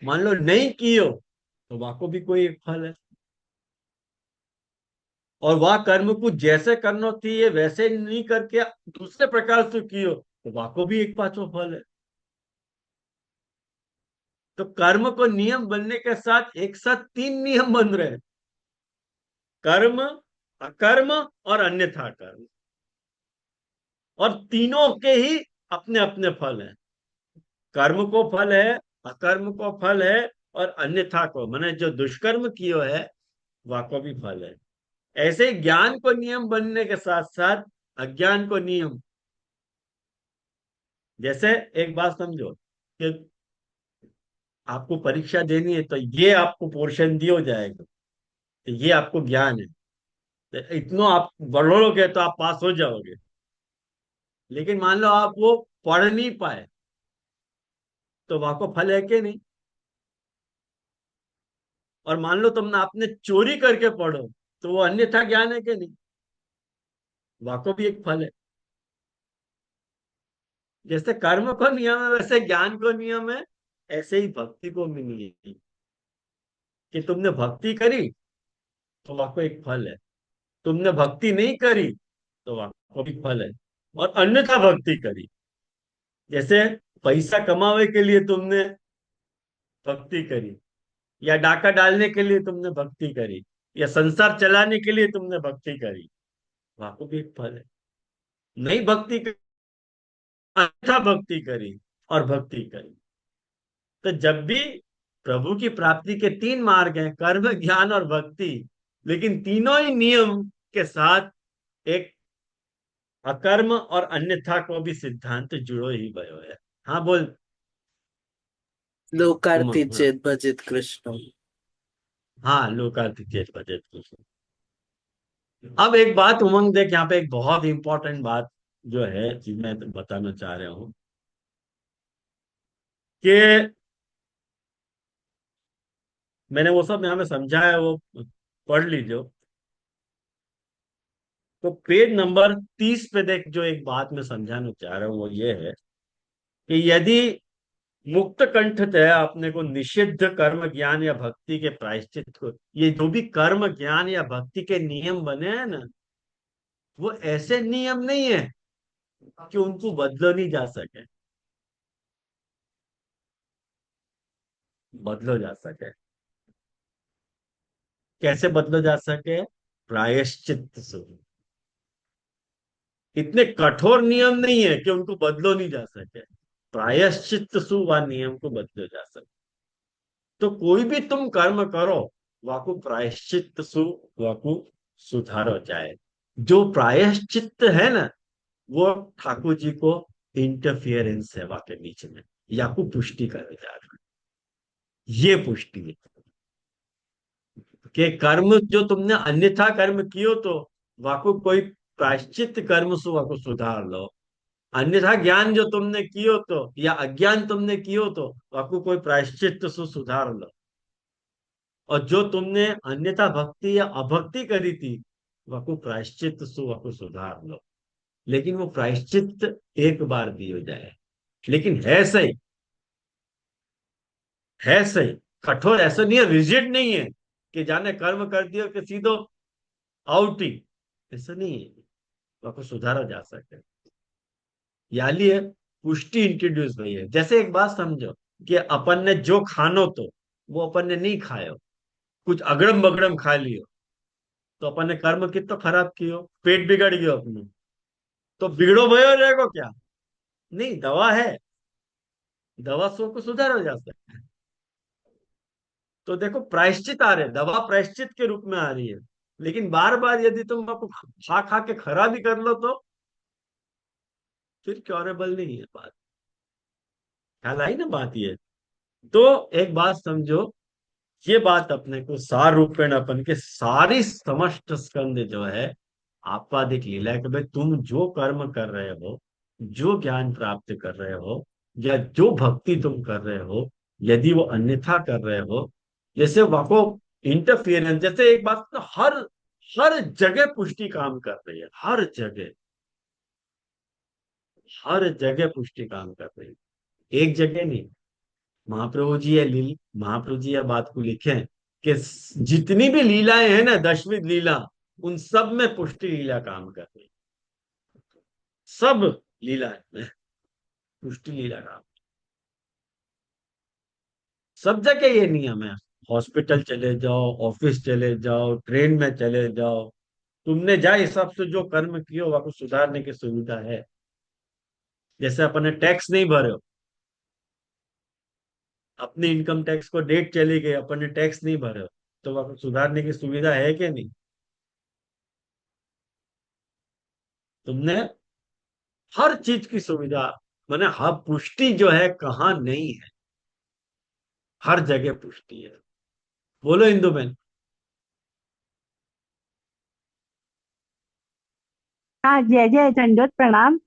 मान लो नहीं कियो, तो वह को भी कोई एक फल है। और वह कर्म को जैसे करना चाहिए वैसे नहीं करके दूसरे प्रकार से कियो, तो वह को भी एक पांचवा फल है। तो कर्म को नियम बनने के साथ एक साथ तीन नियम बन रहे हैं, कर्म, अकर्म और अन्यथा कर्म। और तीनों के ही अपने अपने फल हैं। कर्म को फल है, अकर्म को फल है, और अन्यथा को माने जो दुष्कर्म कियो है वह को भी फल है। ऐसे ही ज्ञान को नियम बनने के साथ साथ अज्ञान को नियम। जैसे एक बात समझो कि आपको परीक्षा देनी है, तो ये आपको पोर्शन दिया जाएगा, तो ये आपको ज्ञान है, तो इतना आप बढ़ोगे तो आप पास हो जाओगे। लेकिन मान लो आप वो पढ़ नहीं पाए, तो वहां को फल है कि नहीं? और मान लो तुमने आपने चोरी करके पढ़ो, तो वो अन्यथा ज्ञान है कि नहीं? वहां को भी एक फल है। जैसे कर्म को नियम है वैसे ज्ञान को नियम है, ऐसे ही भक्ति को भी नियम है। कि तुमने भक्ति करी तो वहां को एक फल है, तुमने भक्ति नहीं करी तो वहां को भी फल है। और अन्यथा भक्ति करी, जैसे पैसा कमावे के लिए तुमने भक्ति करी, या डाका डालने के लिए तुमने भक्ति करी, या संसार चलाने के लिए तुमने भक्ति करी, वहां को भी एक फल है। नहीं भक्ति करी, अन्यथा भक्ति करी और भक्ति करी। तो जब भी प्रभु की प्राप्ति के तीन मार्ग हैं, कर्म, ज्ञान और भक्ति, लेकिन तीनों ही नियम के साथ एक अकर्म और अन्यथा को भी सिद्धांत जुड़ो ही भयो है। हाँ बोल लोकार्पित उमंग। हाँ, चेत भजित कृष्ण। हाँ लोकार्पित बजट कुछ। अब एक बात उमंग देख, यहाँ पे एक बहुत इंपॉर्टेंट बात जो है चीज मैं बताना चाह रहा हूँ कि मैंने वो सब यहाँ में समझा है, वो पढ़ लीजिए। तो पेज नंबर 30 पे देख, जो एक बात मैं समझाना चाह रहा हूँ वो ये है कि यदि मुक्त कंठत है अपने को निषिद्ध कर्म, ज्ञान या भक्ति के प्रायश्चित को, ये जो भी कर्म, ज्ञान या भक्ति के नियम बने हैं ना, वो ऐसे नियम नहीं है कि उनको बदलो नहीं जा सके, बदलो जा सके। कैसे बदलो जा सके? प्रायश्चित से। इतने कठोर नियम नहीं है कि उनको बदलो नहीं जा सके, प्रायश्चित सु व नियम को बदलो जा सके। तो कोई भी तुम कर्म करो, वाकु प्रायश्चित सु, वाकु सुधारो जाए। जो प्रायश्चित है ना, वो ठाकुर जी को इंटरफियरेंस सेवा के बीच में, या को पुष्टि करे जा रहा है। ये पुष्टि है कि कर्म जो तुमने अन्यथा कर्म कियो तो वाको कोई प्रायश्चित कर्म सु वाको सुधार लो। अन्यथा ज्ञान जो तुमने कियो तो या अज्ञान तुमने कियो तो वाको कोई प्रायश्चित सु सुधार लो। और जो तुमने अन्यथा भक्ति या अभक्ति करी थी वाको प्रायश्चित सु वाको सुधार लो। लेकिन वो प्रायश्चित एक बार दियो जाए, लेकिन है सही, कठोर ऐसा नहीं है, रिजिड नहीं है कि जाने कर्म कर दियो कि सीधो आउट ही। ऐसा नहीं है, आपको सुधारा जा सकता है। या लिए पुष्टि इंट्रोड्यूस हुई है। जैसे एक बात समझो कि अपन ने जो खानो तो वो अपन ने नहीं खायो, कुछ अगड़म बगड़म खा लियो, तो अपन ने कर्म कितना खराब कियो, पेट बिगड़ गयो अपनो। तो बिगड़ो भयो रहेगो क्या? नहीं, दवा है, दवा सो को सुधारा जा सकता है। तो देखो प्रायश्चित आ रहे, दवा प्रायश्चित के रूप में आ रही है। लेकिन बार बार यदि तुम आपको खा खा के खराब ही कर लो तो फिर क्योरेबल नहीं है बात। ख्याल आई ना बात ये? तो एक बात समझो, ये बात अपने को सार रूपेण अपन के सारी समस्त स्कंद जो है आपादिक लीला है कि भाई तुम जो कर्म कर रहे हो, जो ज्ञान प्राप्त कर रहे हो, या जो भक्ति तुम कर रहे हो, यदि वो अन्यथा कर रहे हो, जैसे वको इंटरफियरेंस, जैसे एक बात तो हर जगह पुष्टि काम कर रही है, हर जगह पुष्टि काम कर रही है, एक जगह नहीं। महाप्रभु जी यह बात को लिखे कि जितनी भी लीलाएं हैं ना, दशविध लीला, उन सब में पुष्टि लीला काम कर रही है। सब लीलाएं में पुष्टि लीला काम, सब जगह ये नियम है। हॉस्पिटल चले जाओ, ऑफिस चले जाओ, ट्रेन में चले जाओ, तुमने जा हिसाब से जो कर्म किए हो आपको सुधारने की सुविधा है। जैसे अपन ने टैक्स नहीं भरे हो, अपने इनकम टैक्स को डेट चली गई, अपन ने टैक्स नहीं भरे हो, तो आपको सुधारने की सुविधा है कि नहीं? तुमने हर चीज की सुविधा, मैंने हर पुष्टि जो है कहाँ नहीं है, हर जगह पुष्टि है। बोलो इंदु बहन। हाँ, जय जय, दंडोत प्रणाम।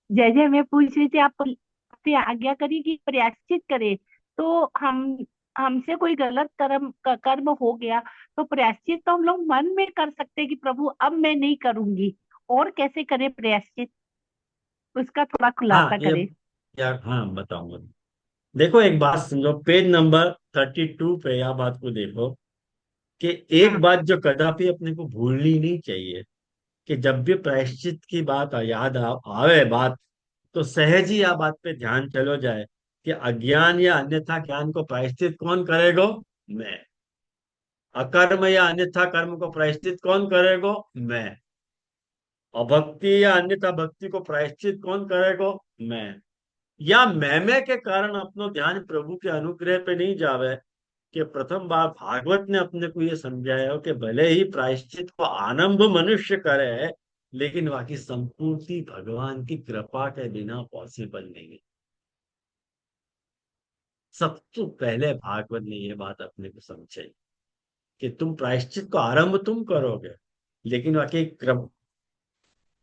जय जय, मैं पूछ रही थी, आप आपसे आज्ञा करी कि प्रायश्चित करे। तो हमसे कोई गलत कर्म हो गया, तो प्रायश्चित तो हम लोग मन में कर सकते हैं कि प्रभु अब मैं नहीं करूंगी। और कैसे करें प्रायश्चित, उसका थोड़ा हाँ खुलासा ये, करें। यार हाँ बताऊंगा। देखो एक बात समझो, पेज नंबर 32 पे यह बात को देखो कि एक हाँ। बात जो कदापि अपने को भूलनी नहीं चाहिए, कि जब भी प्रायश्चित की बात याद आवे बात, तो सहज ही यह बात पे ध्यान चलो जाए कि अज्ञान या अन्यथा ज्ञान को प्रायश्चित कौन करेगो? मैं। अकर्म या अन्यथा कर्म को प्रायश्चित कौन करेगो? मैं। अभक्ति या अन्यथा भक्ति को प्रायश्चित कौन करेगो? मैं। या मैं के कारण अपनो ध्यान प्रभु के अनुग्रह पे नहीं जावे, कि प्रथम बार भागवत ने अपने को ये समझाया हो कि भले ही प्रायश्चित को आरंभ मनुष्य करे, लेकिन बाकी संपूर्ति भगवान की कृपा के बिना पॉसिबल नहीं है। सबसे पहले भागवत ने ये बात अपने को समझाई कि तुम प्रायश्चित को आरंभ तुम करोगे, लेकिन बाकी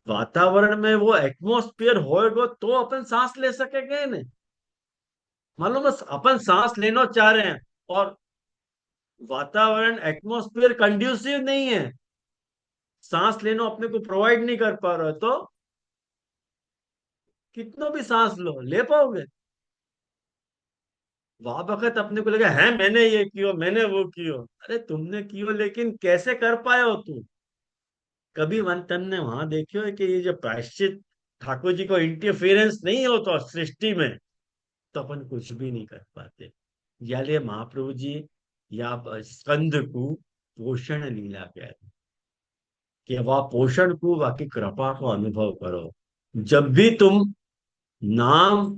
वातावरण में वो एटमोस्फियर होएगा तो अपन सांस ले सकेंगे ना। मान लो बस अपन सांस लेना चाह रहे हैं और वातावरण एटमोस्फियर कंड्यूसिव नहीं है, सांस लेना अपने को प्रोवाइड नहीं कर पा रहे हो, तो कितना भी सांस लो, ले पाओगे? वहां वक्त अपने को लगा है मैंने ये कियो, मैंने वो कियो। अरे तुमने कियो, लेकिन कैसे कर पाए हो तुम? कभी मंथन ने वहां देखियो है कि ये जो प्रायश्चित ठाकुर जी को इंटरफेरेंस नहीं हो तो सृष्टि में, तो अपन कुछ भी नहीं कर पाते। या लिए महाप्रभु जी या स्कंद को पोषण लीला कहते हैं, कि वह पोषण को बाकी कृपा को अनुभव करो। जब भी तुम नाम,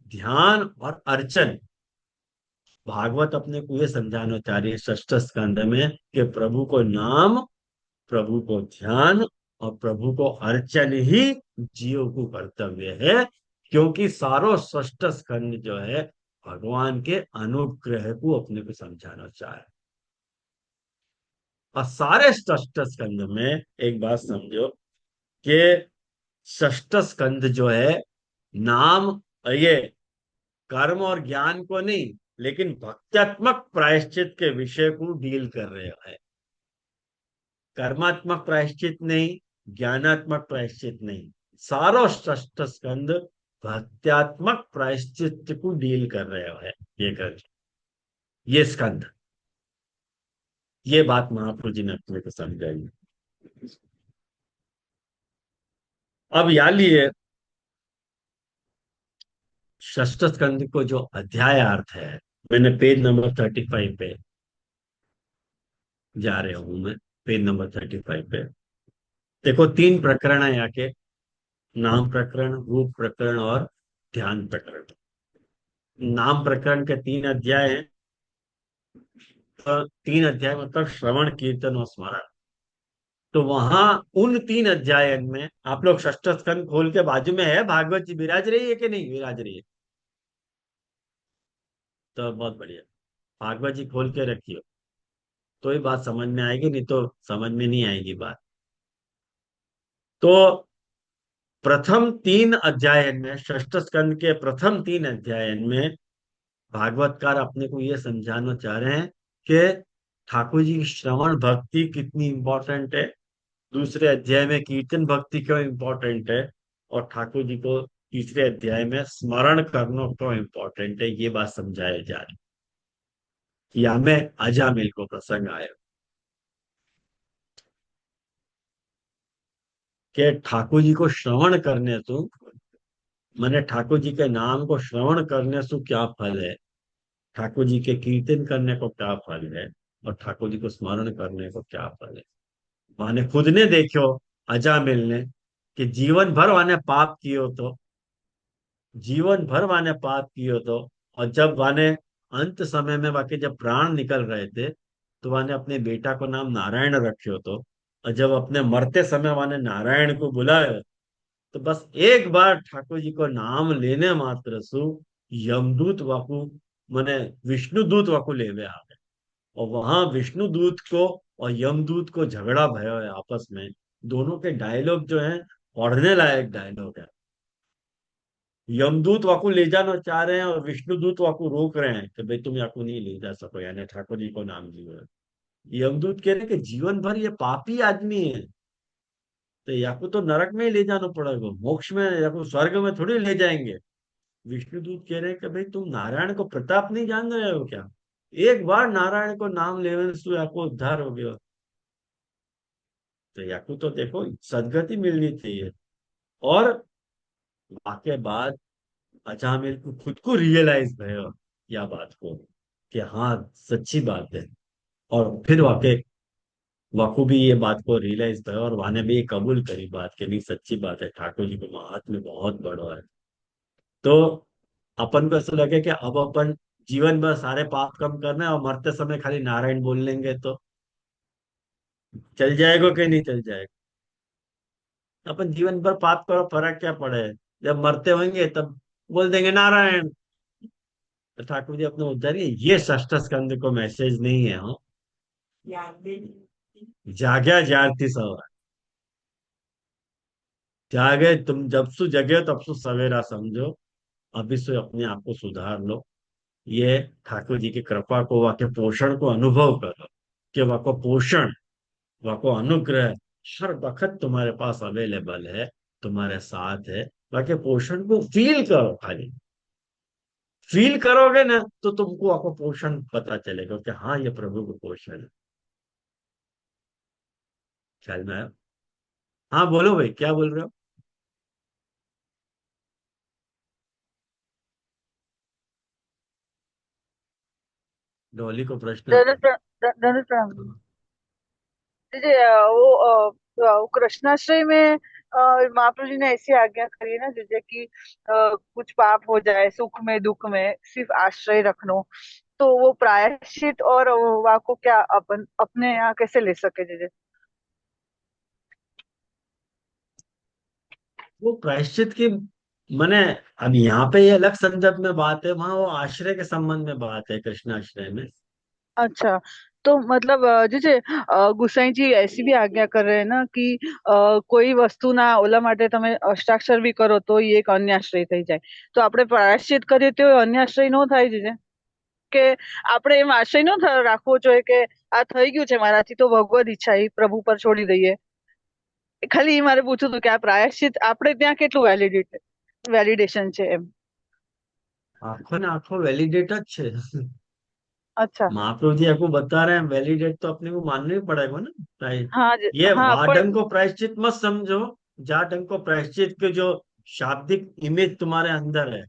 ध्यान और अर्चन, भागवत अपने को ये समझाना चाह रही है षष्ठ स्कंद में कि प्रभु को नाम, प्रभु को ध्यान और प्रभु को अर्चन ही जीव को कर्तव्य है, क्योंकि सारो षष्ठ स्कंद जो है भगवान के अनुग्रह को अपने को समझाना चाहे। और सारे षष्ठ स्कंद में एक बात समझो कि षष्ठ स्कंद जो है नाम, ये कर्म और ज्ञान को नहीं, लेकिन भक्त्यात्मक प्रायश्चित के विषय को डील कर रहे हैं। कर्मात्मक प्रायश्चित नहीं, ज्ञानात्मक प्रायश्चित नहीं, सारो षष्ठ स्कंद भक्त्यात्मक प्रायश्चित को डील कर रहे हैं। ये कर, ये स्कंद, ये बात महाप्रभु जी ने अपने को समझाई। अब या लिए षष्ठ स्कंद को जो अध्याय अर्थ है, मैंने पेज नंबर 35 पे जा रहा हूं मैं, पेज नंबर 35 पे देखो, 3 प्रकरण है यहाँ के, नाम प्रकरण, रूप प्रकरण और ध्यान प्रकरण। नाम प्रकरण के 3 अध्याय हैं। तो 3 अध्याय मतलब श्रवण, कीर्तन और स्मरण। तो वहां उन 3 अध्याय में आप लोग षष्ठ स्कंद खोल के, बाजू में है भागवत जी, विराज रही है कि नहीं विराज रही है? तो बहुत बढ़िया, भागवत जी खोल के रखियो, तो ही बात समझ में आएगी, नहीं तो समझ में नहीं आएगी बात। तो प्रथम 3 अध्याय में, षष्ठ स्कंद के प्रथम 3 अध्याय में भागवतकार अपने को ये समझाना चाह रहे हैं कि ठाकुर जी की श्रवण भक्ति कितनी इंपॉर्टेंट है, दूसरे अध्याय में कीर्तन भक्ति क्यों इंपॉर्टेंट है, और ठाकुर जी को तीसरे अध्याय में स्मरण करना क्यों इंपॉर्टेंट है, ये बात समझाया जा रही है। या में अजामिल को प्रसंग आया कि ठाकुर जी को श्रवण करने से, मैंने ठाकुर जी के नाम को श्रवण करने से क्या फल है, ठाकुर जी के कीर्तन करने को क्या फल है, और ठाकुर जी को स्मरण करने को क्या फल है। माने खुद ने देखो, अजामिल ने, कि जीवन भर वाने पाप कियो तो, जीवन भर वाने पाप कियो तो, और जब वाने अंत समय में वाके जब प्राण निकल रहे थे, तो वाने अपने बेटा को नाम नारायण रखियो तो, और जब अपने मरते समय वाने नारायण को बुलायो, तो बस एक बार ठाकुर जी को नाम लेने मात्र सु यमदूत वाकु, माने विष्णुदूत वाकु लेवे आ गए। और वहां विष्णुदूत को और यमदूत को झगड़ा भयो है आपस में। दोनों के डायलॉग जो है पढ़ने लायक डायलॉग है। यमदूत वाकु ले जाना चाह रहे हैं और विष्णुदूत वाकु रोक रहे हैं कि भाई तुम याकू नहीं ले जा सको, यानी ठाकुर जी को नाम लियो। यमदूत कह रहे हैं कि जीवन भर ये पापी आदमी है, तो याकू तो नरक में ही ले जाना पड़ेगा, मोक्ष में याकू स्वर्ग में थोड़ी ले जाएंगे। विष्णुदूत कह रहे हैं कि भाई तुम नारायण को प्रताप नहीं जान रहे हो क्या? एक बार नारायण को नाम लेने से याकू उद्धार हो गया। तो याकू तो देखो सदगति मिलनी चाहिए। और वाके बाद अचामिल को खुद को रियलाइज भयो या बात को, कि हाँ सच्ची बात है। और फिर वाके वाकू भी ये बात को रियलाइज भयो, और वाने भी ये कबूल करी बात कि नहीं सच्ची बात है, ठाकुर जी को महात्म्य बहुत बड़ा है। तो अपन को ऐसा लगे कि अब अपन जीवन भर सारे पाप कम करना है और मरते समय खाली नारायण बोल लेंगे तो चल जाएगा कि नहीं चल जाएगा? अपन जीवन भर पाप करो, फर्क क्या पड़े? जब मरते होंगे तब बोल देंगे नारायण। तो ठाकुर जी अपने उद्धार ये षष्ठ स्कंद को मैसेज नहीं है। हाँ, जाग्या जागती सवा, जागे तुम जब सु जगे हो तब सु सवेरा समझो, अभी से अपने आप को सुधार लो। ये ठाकुर जी की कृपा को, वाके पोषण को अनुभव करो, कि वाको पोषण, वाको अनुग्रह हर वक्त तुम्हारे पास अवेलेबल है, तुम्हारे साथ है। वाके पोषण को फील करो, खाली फील करोगे ना तो तुमको आपको पोषण पता चलेगा कि हाँ ये प्रभु को पोषण है। ख्याल में आया? हाँ बोलो भाई, क्या बोल रहे हो? डॉली को प्रश्न दंड था। दंड प्रणाम दीजिए। कृष्णाश्रय में महाप्रभु जी ने ऐसी आज्ञा करी है ना जैसे कि कुछ पाप हो जाए, सुख में दुख में सिर्फ आश्रय रखनो, तो वो प्रायश्चित और वाको क्या अपन अपने यहाँ कैसे ले सके जैसे? वो प्रायश्चित की मैंने, अब यहाँ पे ये अलग संदर्भ में बात है, वहां वो आश्रय के संबंध में बात है, कृष्ण आश्रय में। अच्छा, तो मतलब जैसे गुसाई जी ऐसी भी आज्ञा कर रहे हैं ना कि કોઈ વસ્તુના ઓલા માટે તમે હસ્તાક્ષર બી કરો તો એ એક અન્ય આશ્રય થઈ જાય, તો આપણે પ્રાયશ્ચિત કરીએ તો એ અન્ય આશ્રય નો થાય છે કે આપણે એમ આશ્રય નો રાખવો જોઈએ કે આ થઈ ગયું છે મારાથી તો ભગવદ ઈચ્છા એ પ્રભુ પર છોડી દઈએ. ખાલી એ મારે પૂછવું હતું કે આ પ્રાયશ્ચિત આપણે ત્યાં કેટલું વેલિડેશન છે એમ. आंखों ने आंखों वैलिडेट છે। અચ્છા. महाप्रभु जी आपको बता रहे हैं, वैलिडेट तो अपने को मानना ही पड़ेगा ना। હા ये હા वाढंग પણ को प्रायश्चित मत समझो। जाढंग को प्रायश्चित के जो शाब्दिक इमेज तुम्हारे अंदर है,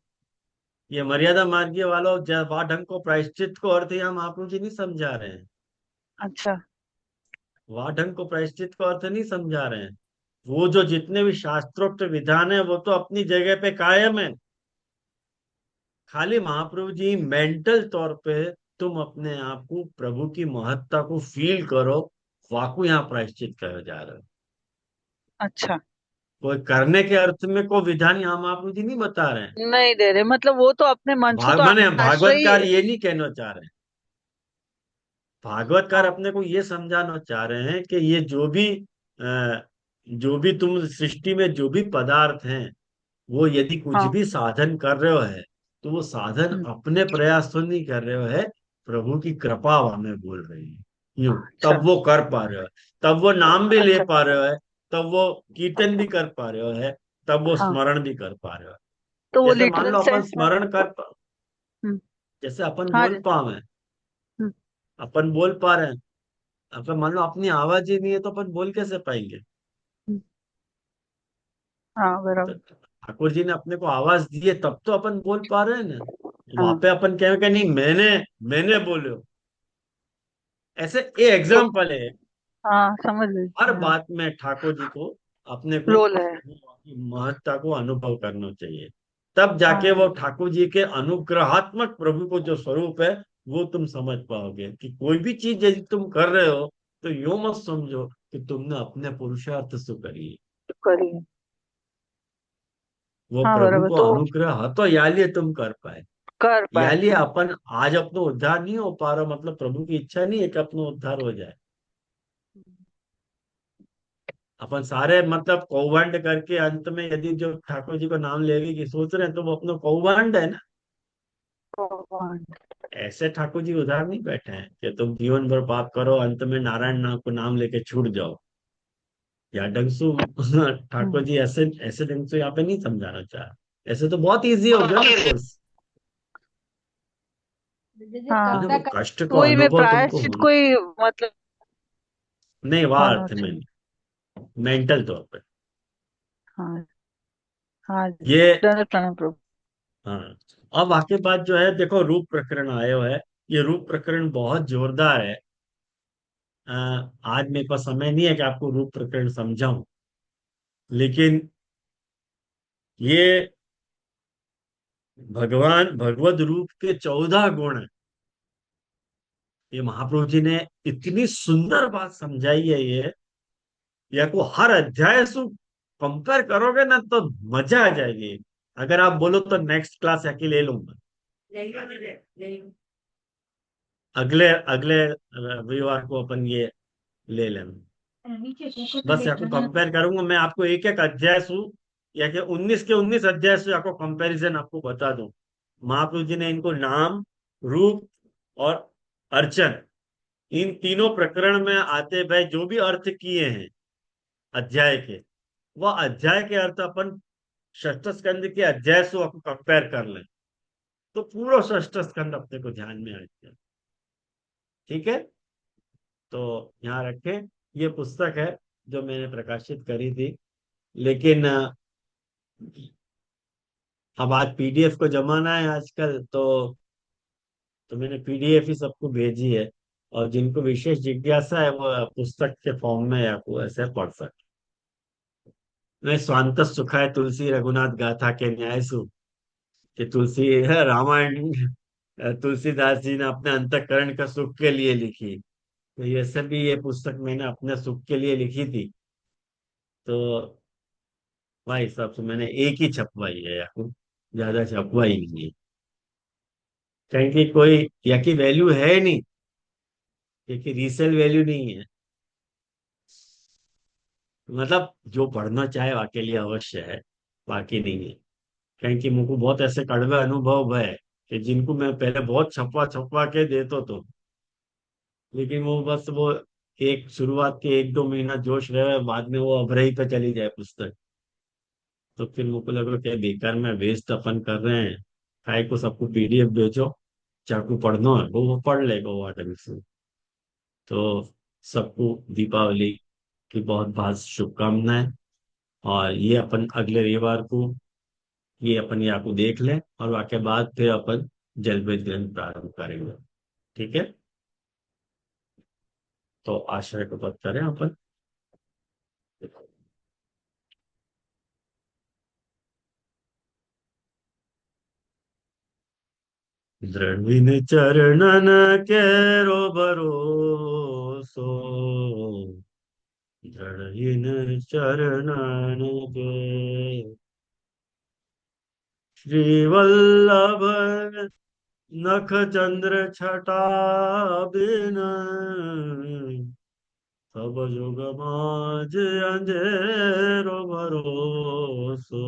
ये मर्यादा मार्गीय वालों, वाढंग को प्रायश्चित को अर्थ यहाँ महाप्रभु जी नहीं समझा रहे हैं। અચ્છા. वाढंग को प्रायश्चित को अर्थ नहीं समझा रहे हैं। वो जो जितने भी शास्त्रोक्त विधान है वो तो अपनी जगह पे कायम है। खाली महाप्रभु जी मेंटल तौर पे तुम अपने आप को, प्रभु की महत्ता को फील करो, वाकु यहाँ प्रायश्चित कहे जा रहे हो। અચ્છા. कोई करने के अर्थ में कोई विधान यहाँ महाप्रभु जी नहीं बता रहे हैं। नहीं दे रहे, मतलब वो तो अपने मन से तो माने भागवतकार आश्रय. ये नहीं कहना चाह रहे हैं। भागवतकार अपने को ये समझाना चाह रहे हैं कि ये जो भी तुम सृष्टि में जो भी पदार्थ हैं, वो यदि कुछ हाँ. भी साधन कर रहे हो है, तो वो साधन हम्म, अपने प्रयास तो नहीं कर रहे हो है, प्रभु की कृपा हमें बोल रही है। यूं अच्छा. तब वो कर पा रहे हो है, तब वो नाम भी ले अच्छा. पा रहे हो है, तब वो कीर्तन भी कर पा रहे हो है, तब वो हाँ, स्मरण भी कर पा रहे हो है। तो वो जैसे मान लिटरल लो अपन सेंस में. स्मरण हम्म. जैसे अपन हाँ बोल जी. पावे, हम्म. अपन बोल पा रहे हैं। अपन मान लो अपनी आवाज ही नहीं है तो अपन बोल कैसे पाएंगे? हम्म, हाँ तो बराबर. ठाकुर जी ने अपने को आवाज दी है तब तो अपन बोल पा रहे हैं ना। वहां हाँ. पे अपन कहेंगे नहीं, मैंने बोलो। ऐसे ये तो एग्जाम्पल है। हाँ समझ हर गई. हाँ. बात में ठाकुर जी को अपने को रोल है. महत्ता को अनुभव करना चाहिए। तब जाके हाँ. वो ठाकुर जी के अनुग्रहात्मक प्रभु को जो स्वरूप है वो तुम समझ पाओगे कि कोई भी चीज यदि तुम कर रहे हो तो यूं मत समझो कि तुमने अपने पुरुषार्थ से करी है। तो करिए. वो हाँ प्रभु बराबर, को तो अनुग्रह है तो या लिए तुम कर पाए। कर या पाए. लिए हाँ. अपन आज अपना उद्धार नहीं हो पा रहा, मतलब प्रभु की इच्छा नहीं है कि अपना उद्धार हो जाए। अपन सारे मतलब कौभांड करके अंत में यदि जो ठाकुर जी को नाम लेने की सोच रहे हैं तो वो अपना कौभांड है ना। भगवान. ऐसे ठाकुर जी उधार नहीं बैठे हैं कि तुम जीवन भर पाप करो, अंत में नारायण नाम को नाम लेके छूट जाओ। या ढंगसू ठाकुर हम्म. जी ऐसे ऐसे ढंग से यहाँ पे नहीं समझाना चाह। ऐसे तो बहुत इजी हो गया ना कोर्स। है हाँ, ना, वो कष्ट को वही में अनुभव तुमको प्रायश्चित होना। कोई मतलब नहीं, वह होना अर्थ में चाहिए. नहीं, मेंटल तौर पे हाँ. हाँ जी. ये। दंड प्रणाम प्रभु. हाँ। अब वाकई बात जो है, देखो रूप प्रकरण आयो है। ये रूप प्रकरण बहुत जोरदार है। अ, आज मेरे पास समय नहीं है कि आपको रूप प्रकरण समझाऊं, लेकिन ये भगवान भगवत रूप के 14 गुण है। ये महाप्रभु जी ने इतनी सुंदर बात समझाई है ये। या को हर अध्याय से कंपेयर करोगे ना तो मजा आ जाएगी। अगर आप बोलो तो नेक्स्ट क्लास आके ले लूंगा। अगले अगले रविवार को अपन ये ले लेंगे। बस आपको कंपेयर करूंगा मैं, आपको एक एक अध्याय सु या कि 19 के 19 अध्याय से आपको कंपैरिजन आपको बता दूं। महाप्रभु जी ने इनको नाम, रूप और अर्चन, इन तीनों प्रकरण में आते भाई जो भी अर्थ किए हैं अध्याय के, वह अध्याय के अर्थ अपन षष्ठ स्कंद के अध्याय से आपको कंपेयर कर लें तो पूरा षष्ठ स्कंद अपने को ध्यान में आ जाए। ठीक है, तो यहाँ रखें। ये पुस्तक है जो मैंने प्रकाशित करी थी, लेकिन अब आज पीडीएफ को जमाना है आजकल, तो मैंने पीडीएफ ही सबको भेजी है। और जिनको विशेष जिज्ञासा है वो पुस्तक के फॉर्म में या को ऐसे पढ़ सकते। मैं स्वांत सुखाय तुलसी रघुनाथ गाथा के न्याय सु, कि तुलसी है रामायण तुलसीदास जी ने अपने अंतःकरण का सुख के लिए लिखी। तो ये सभी ये पुस्तक मैंने अपने सुख के लिए लिखी थी। तो भाई हिसाब से मैंने एक ही छपवाई है यार, ज्यादा छपवाई नहीं है। कहीं की कोई या की वैल्यू है नहीं, या की रीसेल वैल्यू नहीं है। मतलब जो पढ़ना चाहे वाके लिए अवश्य है, बाकी नहीं है। कहीं कि मुझको बहुत ऐसे कड़वे अनुभव है कि जिनको मैं पहले बहुत छपवा छपवा के देता तो, लेकिन वो बस वो एक शुरुआत के 1-2 महीना जोश रहे, बाद में वो अभरही पे चली जाए पुस्तक। तो फिर मुझको लगा कि बेकार में वेस्ट अपन कर रहे हैं। काय को सबको पीडीएफ भेजो, चाकू पढ़ना है वो पढ़ लेगा वो आटमी से। तो सबको दीपावली की बहुत बहुत शुभकामनाएं। और ये अपन अगले रविवार को ये अपन यहाँ को देख लें, और वाके बाद फिर अपन जलवेद ग्रंथ प्रारंभ करेंगे। ठीक है, तो आशय को बात करें अपन। दृढ़ चरणन केरो भरोसो, दृढ़ चरणन के श्रीवल्लभ नख चंद्र छटा बिन, सब जुग माज अंधेरो भरोसो,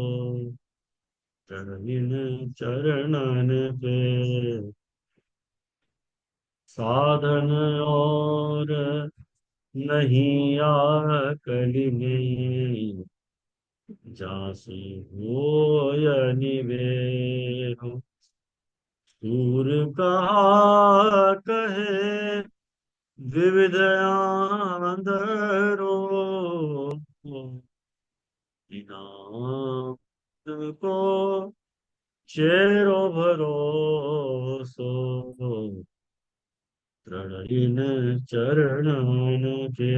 चरणन चरणन पे साधन और नहीं आकल में, जासु होय निवेरो, सूर कहा कहे विविध आंधरो, को चेरो भरोसो, दृढ़ चरणन के।